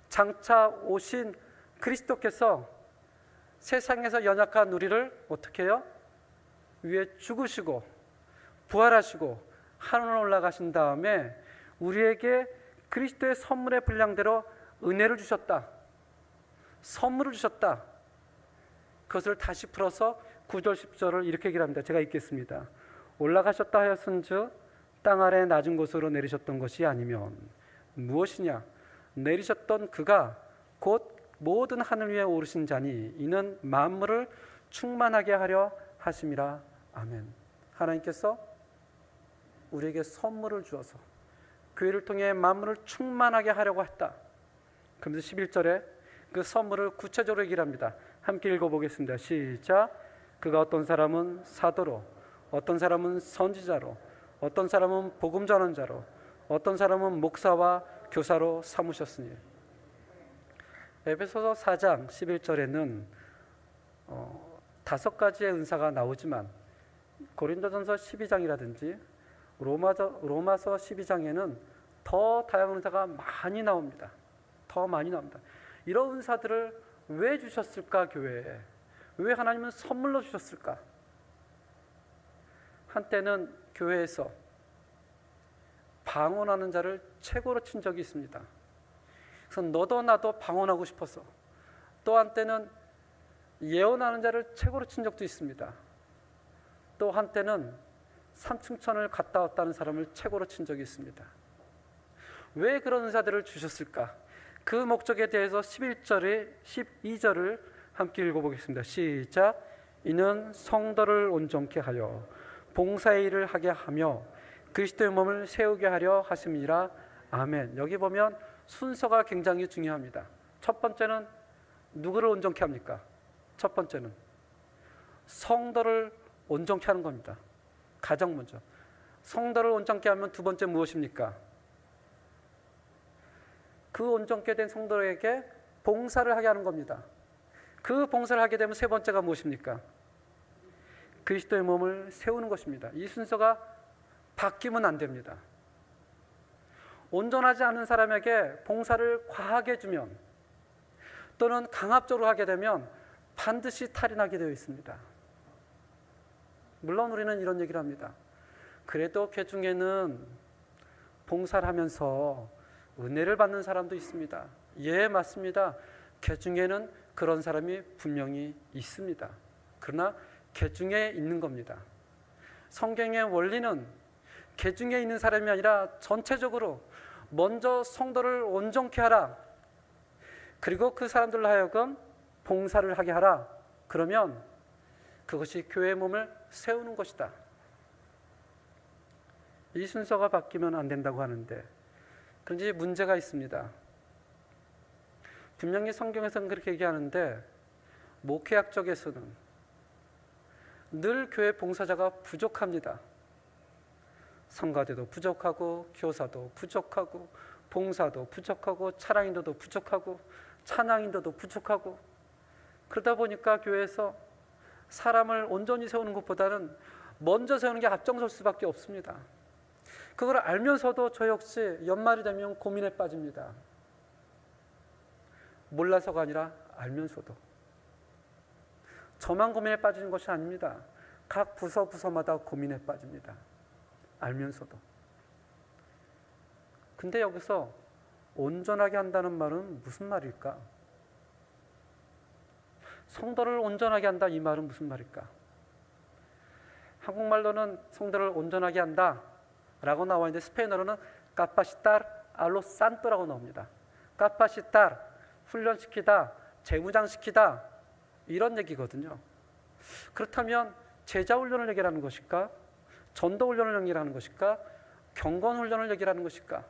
장차 오신 그리스도께서 세상에서 연약한 우리를 어떻게 해요? 위에 죽으시고 부활하시고 하늘로 올라가신 다음에 우리에게 그리스도의 선물의 분량대로 은혜를 주셨다. 선물을 주셨다. 그것을 다시 풀어서 9절 10절을 이렇게 얘기를 합니다. 제가 읽겠습니다. 올라가셨다 하였은즉 땅 아래 낮은 곳으로 내리셨던 것이 아니면 무엇이냐? 내리셨던 그가 곧 모든 하늘 위에 오르신 자니 이는 만물을 충만하게 하려 하심이라. 아멘. 하나님께서 우리에게 선물을 주어서 교회를 통해 만물을 충만하게 하려고 했다. 그러면서 11절에 그 선물을 구체적으로 얘기를 합니다. 함께 읽어보겠습니다. 시작. 그가 어떤 사람은 사도로, 어떤 사람은 선지자로, 어떤 사람은 복음 전환자로, 어떤 사람은 목사와 교사로 삼으셨으니. 에베소서 4장 11절에는 5가지의 은사가 나오지만 고린도전서 12장이라든지 로마서 12장에는 더 다양한 은사가 많이 나옵니다. 더 많이 나옵니다. 이런 은사들을 왜 주셨을까? 교회에 왜 하나님은 선물로 주셨을까? 한때는 교회에서 방언하는 자를 최고로 친 적이 있습니다. 그래서 너도 나도 방언하고 싶어서. 또 한때는 예언하는 자를 최고로 친 적도 있습니다. 또 한때는 삼층천을 갔다 왔다는 사람을 최고로 친 적이 있습니다. 왜 그런 은사들을 주셨을까? 그 목적에 대해서 11절에 12절을 함께 읽어보겠습니다. 시작. 이는 성도를 온전케 하여 봉사의 일을 하게 하며 그리스도의 몸을 세우게 하려 하심이라. 아멘. 여기 보면 순서가 굉장히 중요합니다. 첫 번째는 누구를 온전케 합니까? 첫 번째는 성도를 온전케 하는 겁니다. 가장 먼저. 성도를 온전케 하면 두 번째 무엇입니까? 그 온전케 된 성도에게 봉사를 하게 하는 겁니다. 그 봉사를 하게 되면 세 번째가 무엇입니까? 그리스도의 몸을 세우는 것입니다. 이 순서가 바뀌면 안 됩니다. 온전하지 않은 사람에게 봉사를 과하게 주면 또는 강압적으로 하게 되면 반드시 탈이 나게 되어 있습니다. 물론 우리는 이런 얘기를 합니다. 그래도 그 중에는 봉사를 하면서 은혜를 받는 사람도 있습니다. 예, 맞습니다. 그 중에는 그런 사람이 분명히 있습니다. 그러나 그 중에 있는 겁니다. 성경의 원리는 그 중에 있는 사람이 아니라 전체적으로 먼저 성도를 온전케 하라. 그리고 그 사람들로 하여금 봉사를 하게 하라. 그러면 그것이 교회의 몸을 세우는 것이다. 이 순서가 바뀌면 안 된다고 하는데 그런데 문제가 있습니다. 분명히 성경에서는 그렇게 얘기하는데 목회학 쪽에서는 늘 교회 봉사자가 부족합니다. 성가대도 부족하고 교사도 부족하고 봉사도 부족하고 차량인도도 부족하고 찬양인도도 부족하고 그러다 보니까 교회에서 사람을 온전히 세우는 것보다는 먼저 세우는 게 앞장설 수밖에 없습니다. 그걸 알면서도 저 역시 연말이 되면 고민에 빠집니다. 몰라서가 아니라 알면서도. 저만 고민에 빠지는 것이 아닙니다. 각 부서마다 고민에 빠집니다. 알면서도. 근데 여기서 온전하게 한다는 말은 무슨 말일까? 성도를 온전하게 한다 이 말은 무슨 말일까? 한국말로는 성도를 온전하게 한다 라고 나와 있는데 스페인어로는 capacitar a los santo라고 나옵니다. capacitar, 훈련시키다, 재무장시키다 이런 얘기거든요. 그렇다면 제자훈련을 얘기하는 것일까? 전도훈련을 얘기하는 것일까? 경건훈련을 얘기하는 것일까?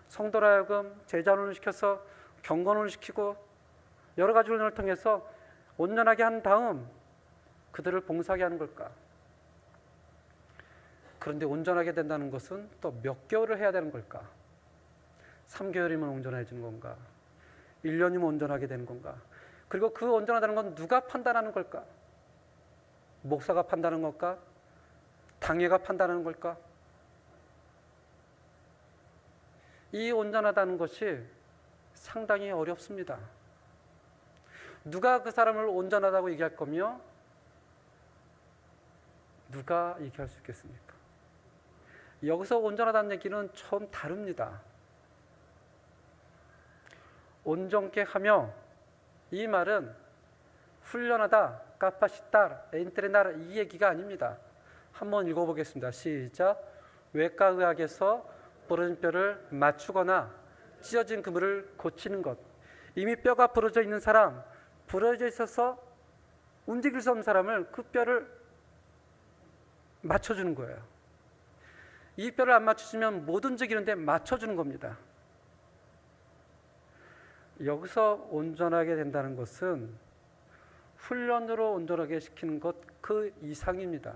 성도로 하여금 제자훈련을 시켜서 경건훈련을 시키고 여러 가지 훈련을 통해서 온전하게 한 다음 그들을 봉사하게 하는 걸까? 그런데 온전하게 된다는 것은 또 몇 개월을 해야 되는 걸까? 3개월이면 온전해지는 건가? 1년이면 온전하게 되는 건가? 그리고 그 온전하다는 건 누가 판단하는 걸까? 목사가 판단하는 걸까? 당회가 판단하는 걸까? 이 온전하다는 것이 상당히 어렵습니다. 누가 그 사람을 온전하다고 얘기할 거며 누가 얘기할 수 있겠습니까? 여기서 온전하다는 얘기는 좀 다릅니다. 온전케 하며 이 말은 훈련하다, capacitar, entrenar 이 얘기가 아닙니다. 한번 읽어보겠습니다. 시작. 외과의학에서 부러진 뼈를 맞추거나 찢어진 그물을 고치는 것. 이미 뼈가 부러져 있는 사람, 부러져 있어서 움직일 수 없는 사람을 그 뼈를 맞춰주는 거예요. 이 뼈를 안 맞추시면 못 움직이는데 맞춰주는 겁니다. 여기서 온전하게 된다는 것은 훈련으로 온전하게 시키는 것 그 이상입니다.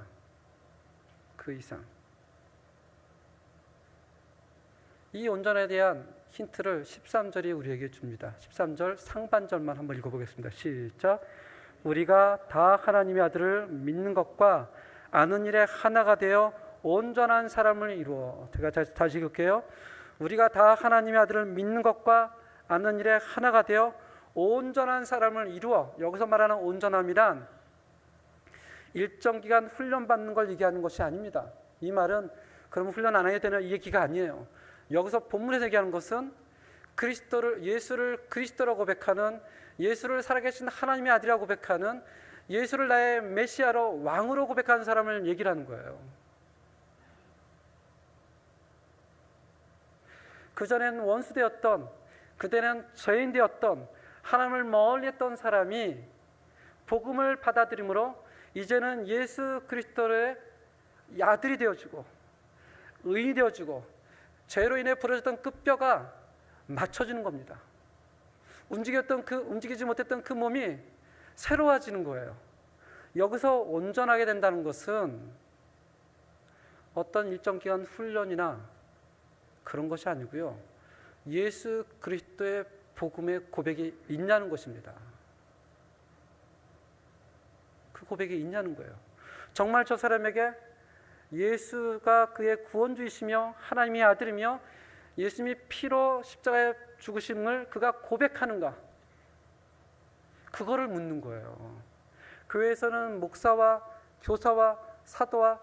그 이상. 이 온전에 대한 힌트를 13절이 우리에게 줍니다. 13절 상반절만 한번 읽어보겠습니다. 시작. 우리가 다 하나님의 아들을 믿는 것과 아는 일에 하나가 되어 온전한 사람을 이루어. 제가 다시 읽을게요. 우리가 다 하나님의 아들을 믿는 것과 아는 일에 하나가 되어 온전한 사람을 이루어. 여기서 말하는 온전함이란 일정 기간 훈련받는 걸 얘기하는 것이 아닙니다. 이 말은 그러면 훈련 안 해야 되는 이 얘기가 아니에요. 여기서 본문에서 얘기하는 것은 예수를 그리스도라고 고백하는, 예수를 살아계신 하나님의 아들이라고 고백하는, 예수를 나의 메시아로 왕으로 고백하는 사람을 얘기를 하는 거예요. 그전에는 원수되었던, 그때는 죄인되었던, 하나님을 멀리했던 사람이 복음을 받아들임으로 이제는 예수 그리스도의 아들이 되어주고 의인이 되어주고 죄로 인해 부러졌던 그 뼈가 맞춰지는 겁니다. 움직이지 못했던 그 몸이 새로워지는 거예요. 여기서 온전하게 된다는 것은 어떤 일정 기간 훈련이나 그런 것이 아니고요. 예수 그리스도의 복음의 고백이 있냐는 것입니다. 그 고백이 있냐는 거예요. 정말 저 사람에게 예수가 그의 구원주이시며 하나님의 아들이며 예수님이 피로 십자가에 죽으심을 그가 고백하는가? 그거를 묻는 거예요. 교회에서는 목사와 교사와 사도와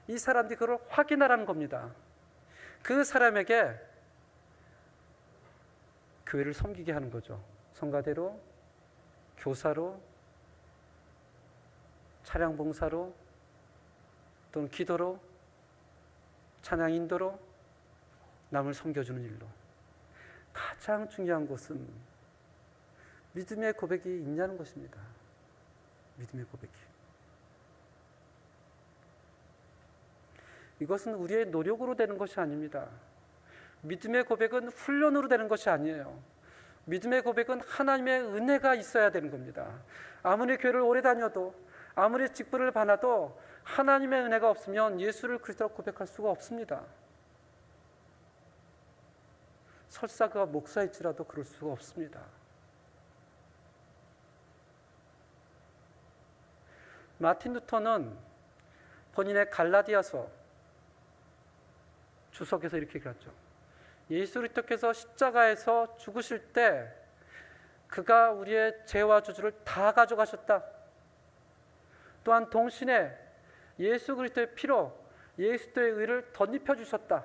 이 사람들이 그걸 확인하라는 겁니다. 그 사람에게 교회를 섬기게 하는 거죠. 성가대로, 교사로, 차량 봉사로, 또는 기도로, 찬양 인도로, 남을 섬겨주는 일로. 가장 중요한 것은 믿음의 고백이 있냐는 것입니다. 믿음의 고백이. 이것은 우리의 노력으로 되는 것이 아닙니다. 믿음의 고백은 훈련으로 되는 것이 아니에요. 믿음의 고백은 하나님의 은혜가 있어야 되는 겁니다. 아무리 교회를 오래 다녀도, 아무리 직분을 받아도 하나님의 은혜가 없으면 예수를 그리스도로 고백할 수가 없습니다. 설사 그가 목사일지라도 그럴 수가 없습니다. 마틴 루터는 본인의 갈라디아서 주석에서 이렇게 얘기했죠. 예수 그리스도께서 십자가에서 죽으실 때 그가 우리의 죄와 저주를 다 가져가셨다. 또한 동시에 예수 그리스도의 피로 예수의 의를 덧입혀 주셨다.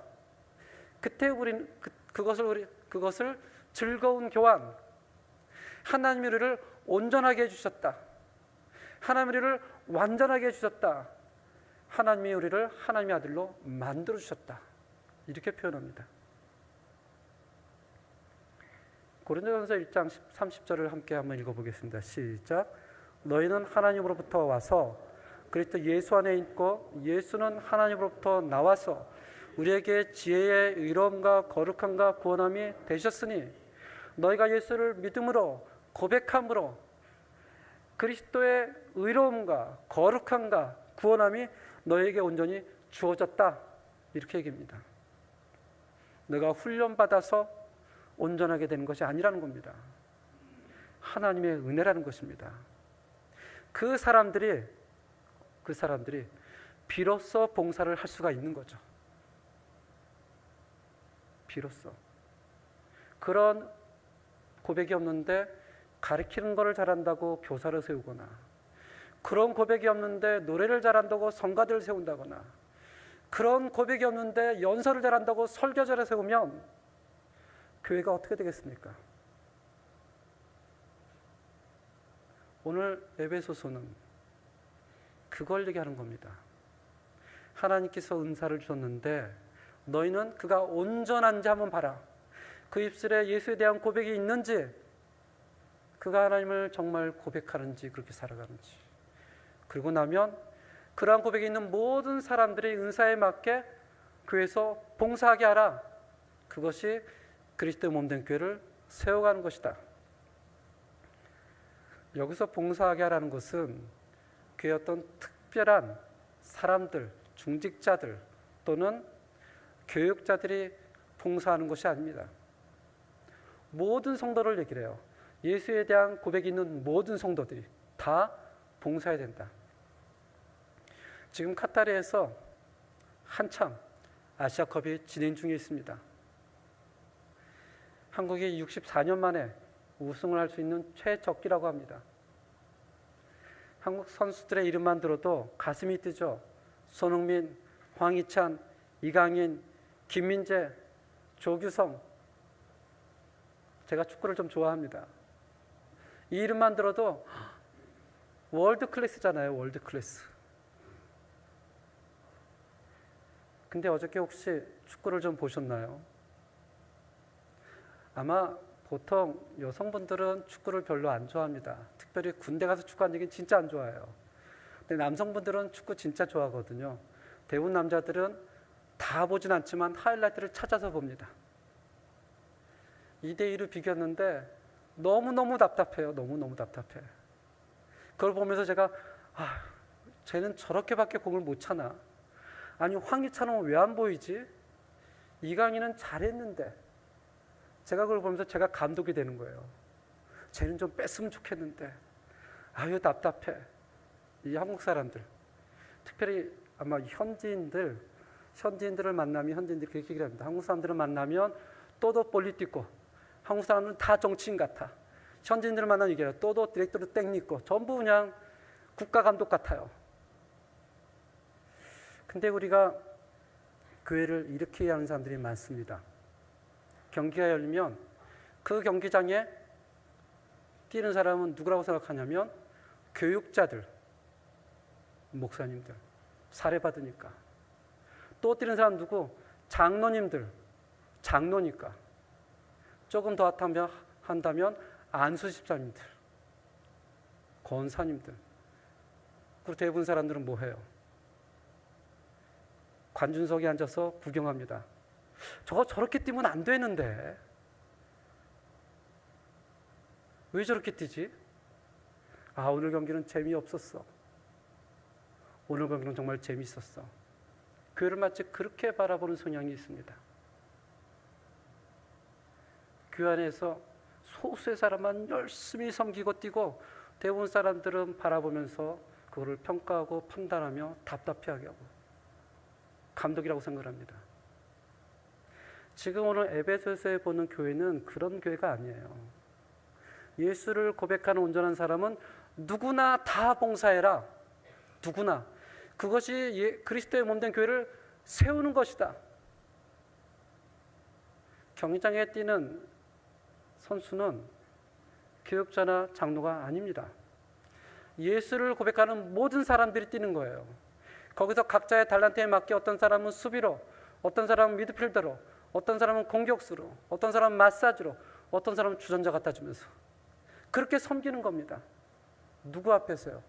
그때 우리는 그것을 즐거운 교환, 하나님의 우리를 온전하게 해주셨다. 하나님의 우리를 완전하게 해주셨다. 하나님의 우리를 하나님의 아들로 만들어 주셨다. 이렇게 표현합니다. 고린도전서 1장 30절을 함께 한번 읽어보겠습니다. 시작. 너희는 하나님으로부터 와서 그리스도 예수 안에 있고 예수는 하나님으로부터 나와서 우리에게 지혜의 의로움과 거룩함과 구원함이 되셨으니 너희가 예수를 믿음으로 고백함으로 그리스도의 의로움과 거룩함과 구원함이 너희에게 온전히 주어졌다. 이렇게 얘기합니다. 너가 훈련받아서 온전하게 되는 것이 아니라는 겁니다. 하나님의 은혜라는 것입니다. 그 사람들이 비로소 봉사를 할 수가 있는 거죠. 비로소. 그런 고백이 없는데 가르치는 것을 잘한다고 교사를 세우거나, 그런 고백이 없는데 노래를 잘한다고 성가대를 세운다거나, 그런 고백이 없는데 연설을 잘한다고 설교자를 세우면 교회가 어떻게 되겠습니까? 오늘 에베소서는 그걸 얘기하는 겁니다. 하나님께서 은사를 주셨는데 너희는 그가 온전한지 한번 봐라. 그 입술에 예수에 대한 고백이 있는지, 그가 하나님을 정말 고백하는지, 그렇게 살아가는지. 그리고 나면 그러한 고백이 있는 모든 사람들이 은사에 맞게 교회에서 봉사하게 하라. 그것이 그리스도의 몸된 교회를 세워가는 것이다. 여기서 봉사하게 하라는 것은 교회의 어떤 특별한 사람들, 중직자들 또는 교육자들이 봉사하는 것이 아닙니다. 모든 성도를 얘기를 해요. 예수에 대한 고백이 있는 모든 성도들이 다 봉사해야 된다. 지금 카타르에서 한참 아시아컵이 진행 중에 있습니다. 한국이 64년 만에 우승을 할 수 있는 최적기라고 합니다. 한국 선수들의 이름만 들어도 가슴이 뛰죠. 손흥민, 황희찬, 이강인, 김민재, 조규성. 제가 축구를 좀 좋아합니다. 이 이름만 들어도 월드 클래스잖아요. 월드 클래스. 근데 어저께 혹시 축구를 좀 보셨나요? 아마 보통 여성분들은 축구를 별로 안 좋아합니다. 특별히 군대 가서 축구하는 얘기는 진짜 안 좋아해요. 근데 남성분들은 축구 진짜 좋아하거든요. 대부분 남자들은 다 보진 않지만 하이라이트를 찾아서 봅니다. 2대2로 비겼는데 너무너무 답답해요. 너무너무 답답해. 그걸 보면서 제가 쟤는 저렇게밖에 공을 못 차나? 아니 황희찬은 왜 안 보이지? 이강인은 잘했는데. 제가 그걸 보면서 제가 감독이 되는 거예요. 쟤는 좀 뺐으면 좋겠는데. 아유 답답해. 이 한국 사람들, 특별히 아마 현지인들을 만나면 현지인들이 그렇게 얘기를 합니다. 한국 사람들을 만나면 또도 폴리티코, 한국 사람들은 다 정치인 같아. 현지인들을 만나면 얘기해요. 또도 디렉터로 땡니고 전부 그냥 국가 감독 같아요. 근데 우리가 교회를 이렇게 이해하는 사람들이 많습니다. 경기가 열리면 그 경기장에 뛰는 사람은 누구라고 생각하냐면 교육자들, 목사님들, 사례받으니까. 또 뛰는 사람 누구? 장로님들, 장로니까. 조금 더 한다면 안수 집사님들, 권사님들. 그리고 대부분 사람들은 뭐 해요? 관중석에 앉아서 구경합니다. 저거 저렇게 뛰면 안 되는데 왜 저렇게 뛰지? 오늘 경기는 재미없었어. 오늘 경기는 정말 재미있었어. 교회를 마치 그렇게 바라보는 성향이 있습니다. 교회 안에서 소수의 사람만 열심히 섬기고 뛰고 대부분 사람들은 바라보면서 그거를 평가하고 판단하며 답답해하게 하고 감독이라고 생각합니다. 지금 오늘 에베소서에 보는 교회는 그런 교회가 아니에요. 예수를 고백하는 온전한 사람은 누구나 다 봉사해라. 누구나. 그것이 그리스도의 몸된 교회를 세우는 것이다. 경기장에 뛰는 선수는 교육자나 장로가 아닙니다. 예수를 고백하는 모든 사람들이 뛰는 거예요. 거기서 각자의 달란트에 맞게 어떤 사람은 수비로, 어떤 사람은 미드필더로, 어떤 사람은 공격수로, 어떤 사람은 마사지로, 어떤 사람은 주전자 갖다 주면서 그렇게 섬기는 겁니다. 누구 앞에서요?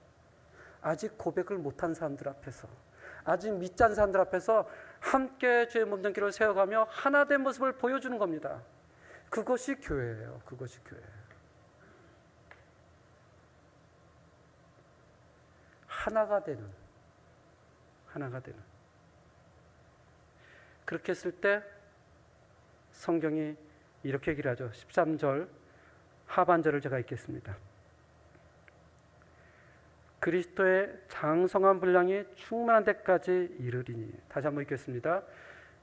아직 고백을 못한 사람들 앞에서, 아직 믿지 않은 사람들 앞에서 함께 주의 몸된 길을 세워가며 하나 된 모습을 보여주는 겁니다. 그것이 교회예요. 그것이 교회. 하나가 되는. 그렇게 했을 때 성경이 이렇게 얘기를 하죠. 13절 하반절을 제가 읽겠습니다. 그리스도의 장성한 분량이 충만한 데까지 이르리니. 다시 한번 읽겠습니다.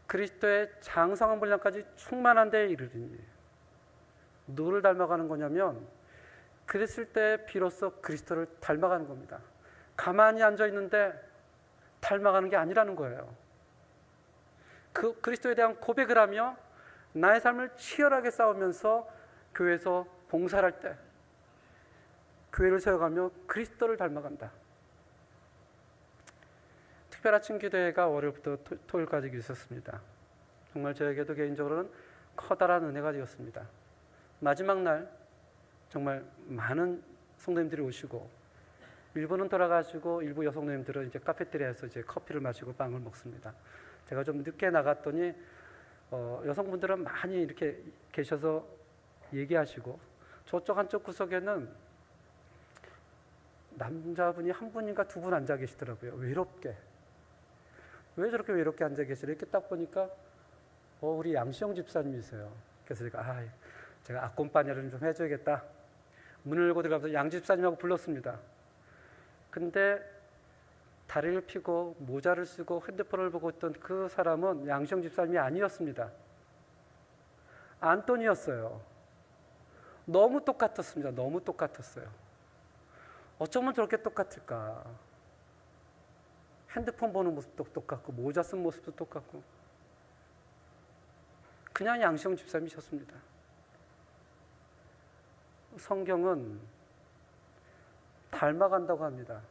그리스도의 장성한 분량까지 충만한 데 이르리니. 누구를 닮아가는 거냐면 그랬을 때 비로소 그리스도를 닮아가는 겁니다. 가만히 앉아 있는데 닮아가는 게 아니라는 거예요. 그 그리스도에 대한 고백을 하며 나의 삶을 치열하게 싸우면서 교회에서 봉사를 할 때 교회를 세워가며 그리스도를 닮아간다. 특별 아침 기도회가 월요일부터 토요일까지 있었습니다. 정말 저에게도 개인적으로는 커다란 은혜가 되었습니다. 마지막 날 정말 많은 성도님들이 오시고 일부는 돌아가시고 일부 여성님들은 이제 카페테리아에서 이제 커피를 마시고 빵을 먹습니다. 제가 좀 늦게 나갔더니 여성분들은 많이 이렇게 계셔서 얘기하시고 저쪽 한쪽 구석에는 남자분이 한 분인가 두 분 앉아 계시더라고요. 외롭게. 왜 저렇게 외롭게 앉아 계시죠? 이렇게 딱 보니까 우리 양시영 집사님이세요. 그래서 제가 아꼼빠냐를 좀 해줘야겠다. 문을 열고 들어가면서 양 집사님하고 불렀습니다. 근데 다리를 펴고 모자를 쓰고 핸드폰을 보고 있던 그 사람은 양시영 집사님이 아니었습니다. 안톤이었어요. 너무 똑같았습니다. 너무 똑같았어요. 어쩌면 저렇게 똑같을까? 핸드폰 보는 모습도 똑같고 모자 쓴 모습도 똑같고 그냥 양시영 집사님이셨습니다. 성경은 닮아간다고 합니다.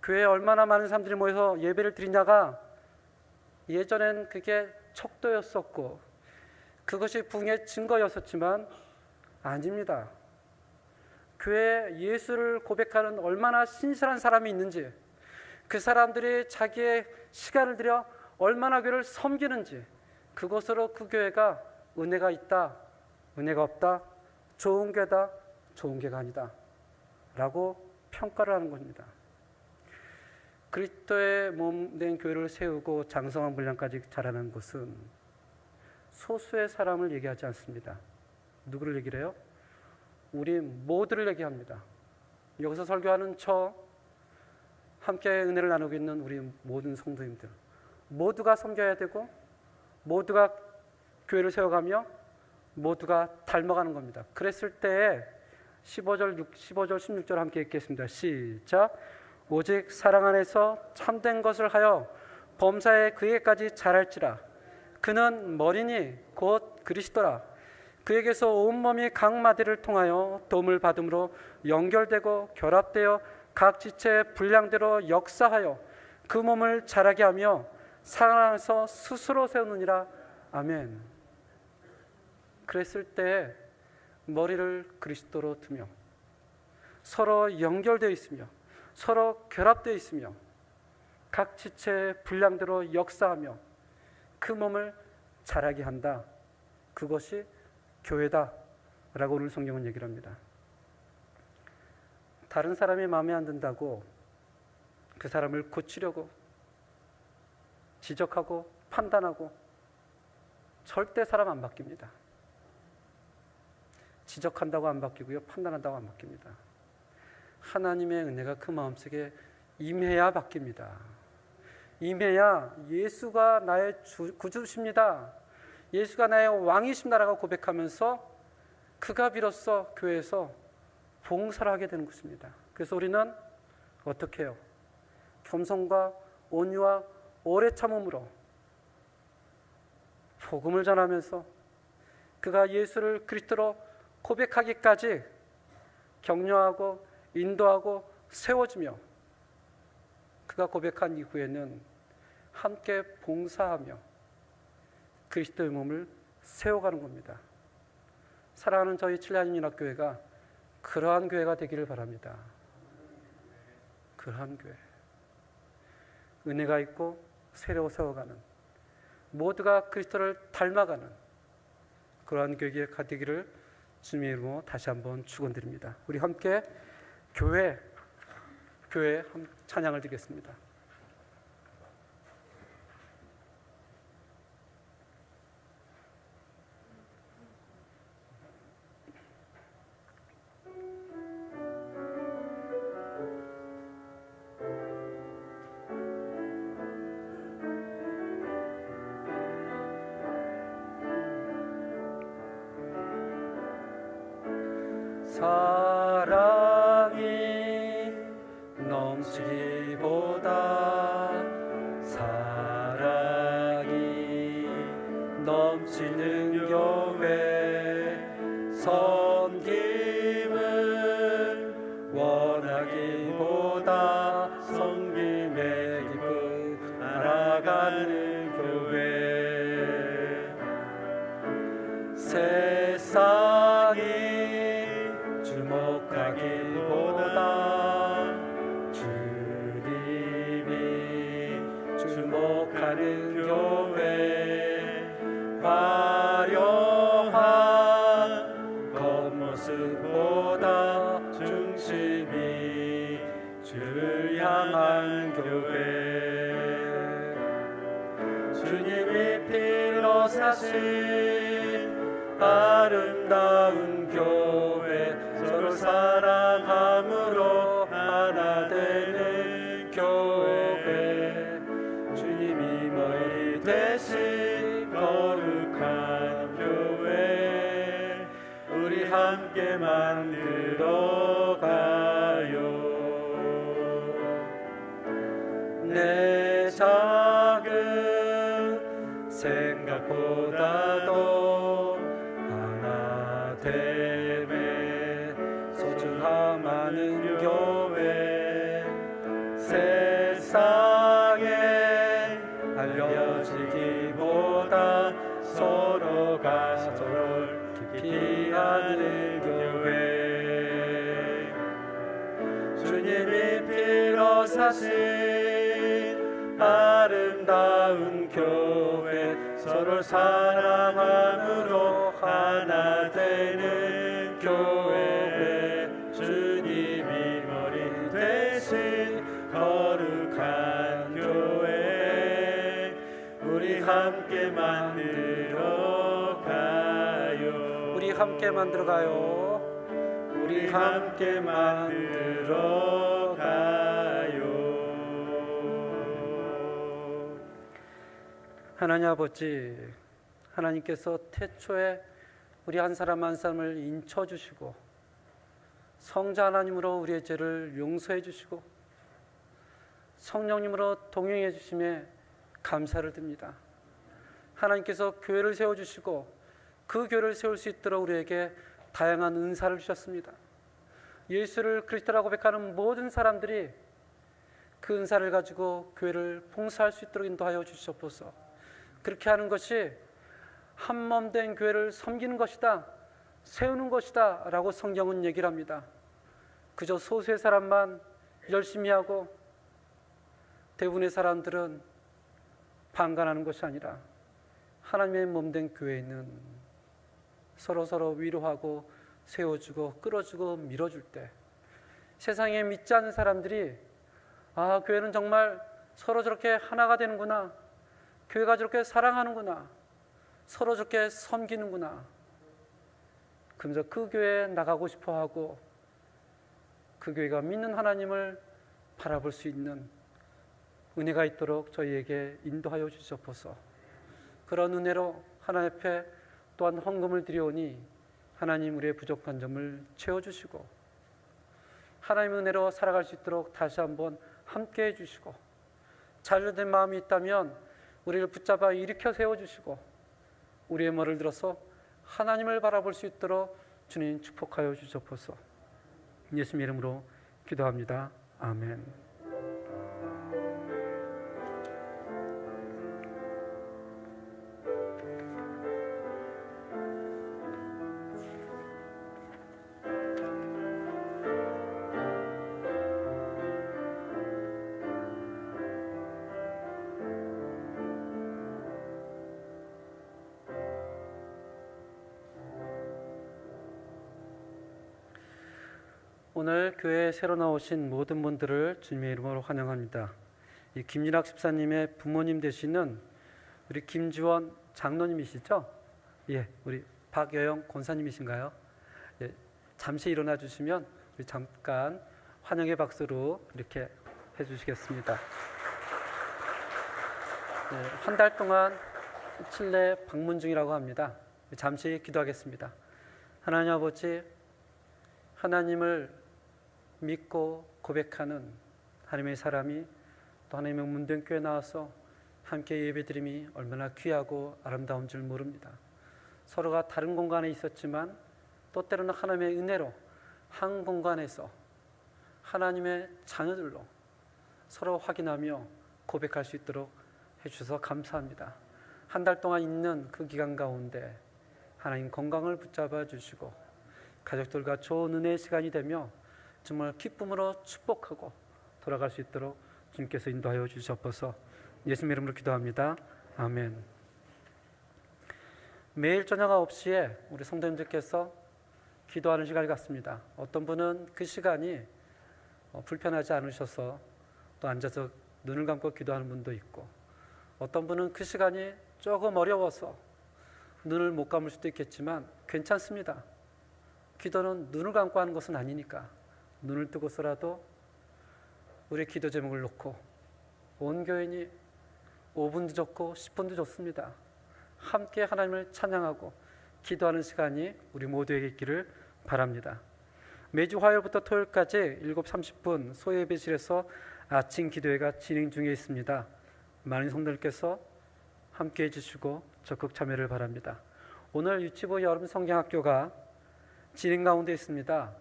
교회에 얼마나 많은 사람들이 모여서 예배를 드리냐가 예전엔 그게 척도였었고 그것이 부흥의 증거였었지만 아닙니다. 교회에 예수를 고백하는 얼마나 신실한 사람이 있는지, 그 사람들이 자기의 시간을 들여 얼마나 교회를 섬기는지, 그것으로 그 교회가 은혜가 있다, 은혜가 없다, 좋은 교회다, 좋은 교회가 아니다 라고 평가를 하는 겁니다. 그리스도의 몸된 교회를 세우고 장성한 분량까지 자라는 것은 소수의 사람을 얘기하지 않습니다. 누구를 얘기를 해요? 우리 모두를 얘기합니다. 여기서 설교하는 저, 함께 은혜를 나누고 있는 우리 모든 성도님들, 모두가 섬겨야 되고 모두가 교회를 세워가며 모두가 닮아가는 겁니다. 그랬을 때에 15절, 16절 함께 읽겠습니다. 시작. 오직 사랑 안에서 참된 것을 하여 범사에 그에게까지 자랄지라. 그는 머리니 곧 그리스도라. 그에게서 온몸이 각 마디를 통하여 도움을 받음으로 연결되고 결합되어 각 지체의 분량대로 역사하여 그 몸을 자라게 하며 사랑 안에서 스스로 세우느니라. 아멘. 그랬을 때 머리를 그리스도로 두며 서로 연결되어 있으며 서로 결합되어 있으며 각 지체의 분량대로 역사하며 그 몸을 자라게 한다. 그것이 교회다 라고 오늘 성경은 얘기를 합니다. 다른 사람이 마음에 안 든다고 그 사람을 고치려고 지적하고 판단하고 절대 사람 안 바뀝니다. 지적한다고 안 바뀌고요, 판단한다고 안 바뀝니다. 하나님의 은혜가 그 마음속에 임해야 바뀝니다. 임해야 예수가 나의 구주십니다, 예수가 나의 왕이십니다라고 고백하면서 그가 비로소 교회에서 봉사를 하게 되는 것입니다. 그래서 우리는 어떻게 해요? 겸손과 온유와 오래 참음으로 복음을 전하면서 그가 예수를 그리스도로 고백하기까지 격려하고 인도하고 세워주며 그가 고백한 이후에는 함께 봉사하며 그리스도의 몸을 세워가는 겁니다. 사랑하는 저희 칠레아님연합교회가 그러한 교회가 되기를 바랍니다. 그러한 교회, 은혜가 있고 새로 세워가는, 모두가 그리스도를 닮아가는 그러한 교회가 되기를 주님의 이름으로 다시 한번 축원드립니다. 우리 함께 교회 찬양을 드리겠습니다. 사랑이 넘치기보다 사랑이 넘치는 교회, 섬김을 원하기보다 섬김의 기쁨 알아가는 교회, 세상이 주목하기보다 주님이 주목하는 교회, 화려한 겉모습보다 중심이 주를 향한 교회, 주님이 피로 사신 아름다운 교회, 서로 사랑함으로 하나 되는 교회, 주님이 머리 대신 거룩한 교회, 우리 함께 만들어가요. 내 작은 생각보다도 하나 됨에 소중함하는 교회, 세상에 알려지기보다 서로가 서로를 깊이 아는 교회, 주님이 피로 사신 아름다운 교회, 서로 사랑함으로 하나 되는 교회, 주님이 머리 함께 만들어 가요. 우리 함께 만들어 가요. 우리 함께 만들어 가요. 하나님 아버지, 하나님께서 태초에 우리 한 사람 한 사람을 인쳐 주시고 성자 하나님으로 우리의 죄를 용서해 주시고 성령님으로 동행해 주심에 감사를 드립니다. 하나님께서 교회를 세워 주시고 그 교회를 세울 수 있도록 우리에게 다양한 은사를 주셨습니다. 예수를 그리스도라고 고백하는 모든 사람들이 그 은사를 가지고 교회를 봉사할 수 있도록 인도하여 주시옵소서. 그렇게 하는 것이 한 몸 된 교회를 섬기는 것이다, 세우는 것이다 라고 성경은 얘기를 합니다. 그저 소수의 사람만 열심히 하고 대부분의 사람들은 방관하는 것이 아니라 하나님의 몸 된 교회에는 서로 위로하고 세워주고 끌어주고 밀어줄 때 세상에 믿지 않는 사람들이 아, 교회는 정말 서로 저렇게 하나가 되는구나, 교회가 저렇게 사랑하는구나, 서로 저렇게 섬기는구나, 그러면서 그 교회에 나가고 싶어하고 그 교회가 믿는 하나님을 바라볼 수 있는 은혜가 있도록 저희에게 인도하여 주시옵소서. 그런 은혜로 하나님 앞에 또한 헌금을 드려오니 하나님 우리의 부족한 점을 채워주시고 하나님의 은혜로 살아갈 수 있도록 다시 한번 함께 해주시고 자유된 마음이 있다면 우리를 붙잡아 일으켜 세워주시고 우리의 머리를 들어서 하나님을 바라볼 수 있도록 주님 축복하여 주시옵소서. 예수님 이름으로 기도합니다. 아멘. 오늘 교회에 새로 나오신 모든 분들을 주님의 이름으로 환영합니다. 이 김진학 집사님의 부모님 되시는 우리 김주원 장로님이시죠? 예, 우리 박여영 권사님이신가요? 예, 잠시 일어나 주시면 우리 잠깐 환영의 박수로 이렇게 해주시겠습니다. 예, 한 달 동안 칠레 방문 중이라고 합니다. 잠시 기도하겠습니다. 하나님 아버지, 하나님을 믿고 고백하는 하나님의 사람이 또 하나님의 문된 교회에 나와서 함께 예배드림이 얼마나 귀하고 아름다운 줄 모릅니다. 서로가 다른 공간에 있었지만 또 때로는 하나님의 은혜로 한 공간에서 하나님의 자녀들로 서로 확인하며 고백할 수 있도록 해주셔서 감사합니다. 한 달 동안 있는 그 기간 가운데 하나님 건강을 붙잡아 주시고 가족들과 좋은 은혜의 시간이 되며 정말 기쁨으로 축복하고 돌아갈 수 있도록 주님께서 인도하여 주시옵소서. 예수님 이름으로 기도합니다. 아멘. 매일 저녁 9시에 우리 성도님들께서 기도하는 시간을 갖습니다. 어떤 분은 그 시간이 불편하지 않으셔서 또 앉아서 눈을 감고 기도하는 분도 있고 어떤 분은 그 시간이 조금 어려워서 눈을 못 감을 수도 있겠지만 괜찮습니다. 기도는 눈을 감고 하는 것은 아니니까 눈을 뜨고서라도 우리의 기도 제목을 놓고 온 교인이 5분도 좋고 10분도 좋습니다. 함께 하나님을 찬양하고 기도하는 시간이 우리 모두에게 있기를 바랍니다. 매주 화요일부터 토요일까지 7시 30분 소예배실에서 아침 기도회가 진행 중에 있습니다. 많은 성도들께서 함께 해주시고 적극 참여를 바랍니다. 오늘 유치부 여름 성경학교가 진행 가운데 있습니다.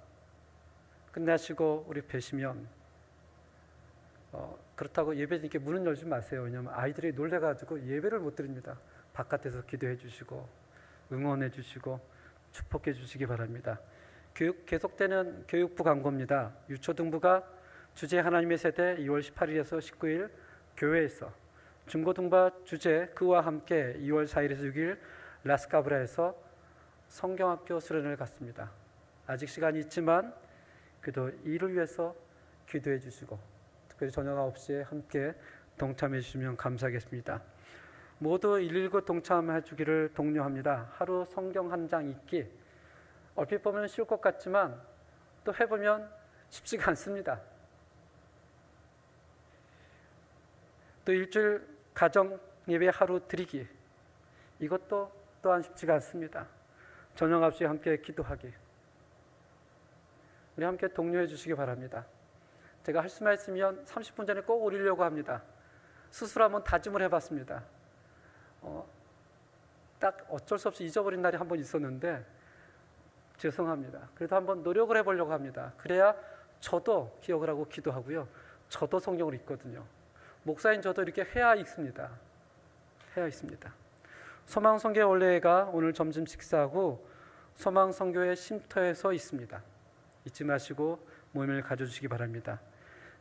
끝나시고 우리 뵈시면 그렇다고 예배드리게 문은 열지 마세요. 왜냐하면 아이들이 놀래가지고 예배를 못 드립니다. 바깥에서 기도해 주시고 응원해 주시고 축복해 주시기 바랍니다. 교육 계속되는 교육부 광고입니다. 유초등부가 주제 하나님의 세대 2월 18일에서 19일 교회에서, 중고등부 주제 그와 함께 2월 4일에서 6일 라스카브라에서 성경학교 수련을 갖습니다. 아직 시간이 있지만 그래도 이를 위해서 기도해 주시고 특별히 저녁 9시에 함께 동참해 주시면 감사하겠습니다. 모두 119 동참해 주기를 독려합니다. 하루 성경 한 장 읽기. 얼핏 보면 쉬울 것 같지만 또 해보면 쉽지가 않습니다. 또 일주일 가정 예배 하루 드리기. 이것도 또한 쉽지가 않습니다. 저녁 9시에 함께 기도하기. 우리 함께 독려해 주시기 바랍니다. 제가 할 수만 있으면 30분 전에 꼭 오리려고 합니다. 스스로 한번 다짐을 해봤습니다. 딱 어쩔 수 없이 잊어버린 날이 한 번 있었는데 죄송합니다. 그래도 한번 노력을 해보려고 합니다. 그래야 저도 기억을 하고 기도하고요. 저도 성경을 읽거든요. 목사인 저도 이렇게 해야 읽습니다. 해야 있습니다. 소망선교 원래가 오늘 점심 식사하고 소망선교의 쉼터에서 있습니다. 잊지 마시고 모임을 가져주시기 바랍니다.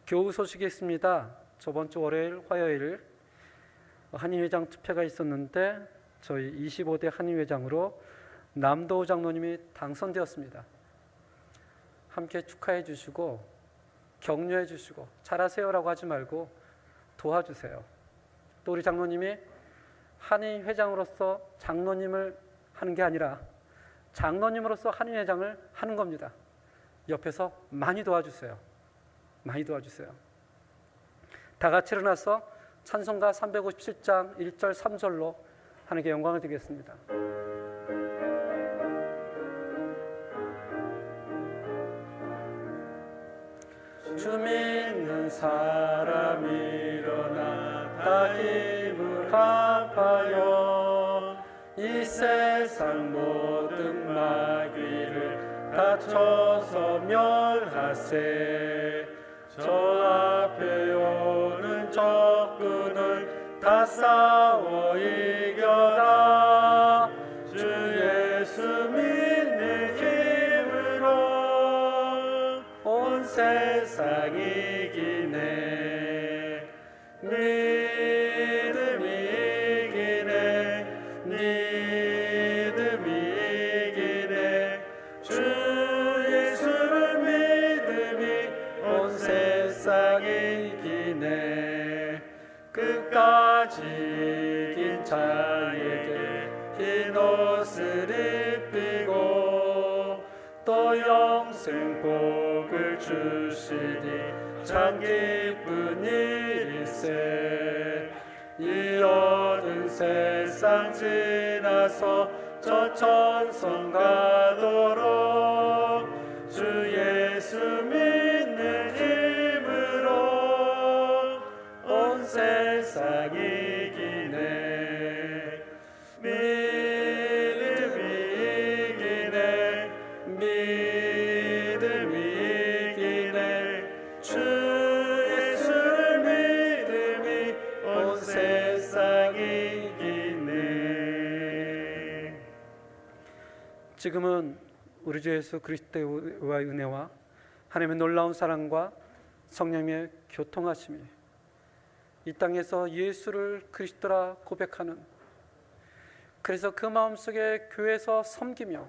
교우 소식이 있습니다. 저번 주 월요일, 화요일 한인회장 투표가 있었는데 저희 25대 한인회장으로 남도우 장로님이 당선되었습니다. 함께 축하해 주시고 격려해 주시고 잘하세요라고 하지 말고 도와주세요. 또 우리 장로님이 한인회장으로서 장로님을 하는 게 아니라 장로님으로서 한인회장을 하는 겁니다. 옆에서 많이 도와주세요. 많이 도와주세요. 다 같이 일어나서 찬송가 357장 1절 3절로 하나님께 영광을 드리겠습니다. 주 믿는 사람 일어나 다 힘을 합하여 이 세상 모든 마귀를 다쳐서 멸하세. 저 앞에 오는 적군을 다 싸워 이겨라. 주 예수 믿는 힘으로 온 세상 이기네. 믿음이 이기네. 믿음이 이기네. 주 예수를 믿음이 온 세상 이기네. 끝까지 이긴 자에게 흰 옷을 입히고 또 영생 복을 주시니 참 기쁜 일일세. 이 어두운 세상 지나서 저 천성 가도록 주 예수 믿는 힘으로 온 세상 이기네. 믿음이 이기네. 믿음이 이기네. 주 예수를 믿음이 온 세상 이기네. 지금은 우리 주 예수 그리스도의 은혜와 하나님의 놀라운 사랑과 성령의 교통하심이 이 땅에서 예수를 그리스도라 고백하는, 그래서 그 마음속에 교회에서 섬기며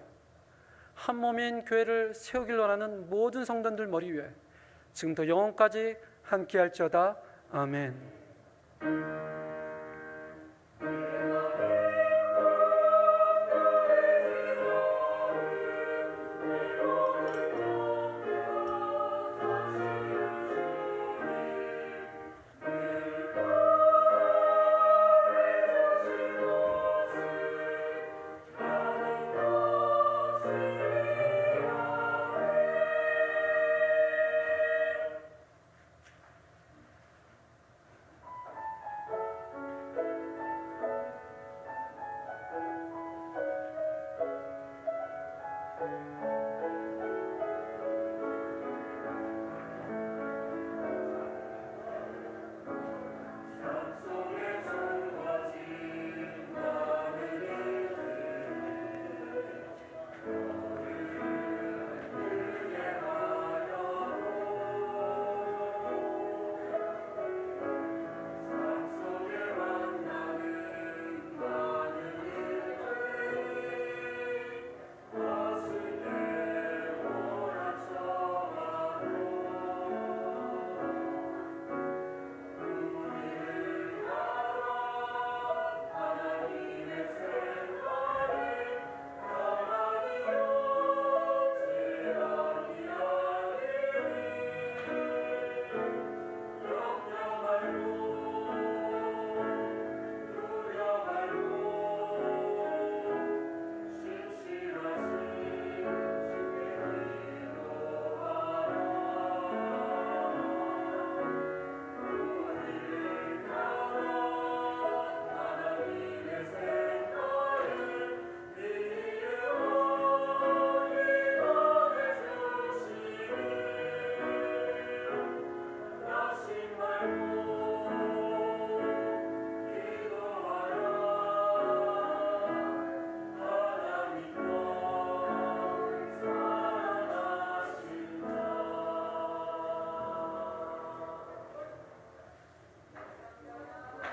한 몸인 교회를 세우길 원하는 모든 성도들 머리 위에 지금부터 영원까지 함께할지어다. 아멘.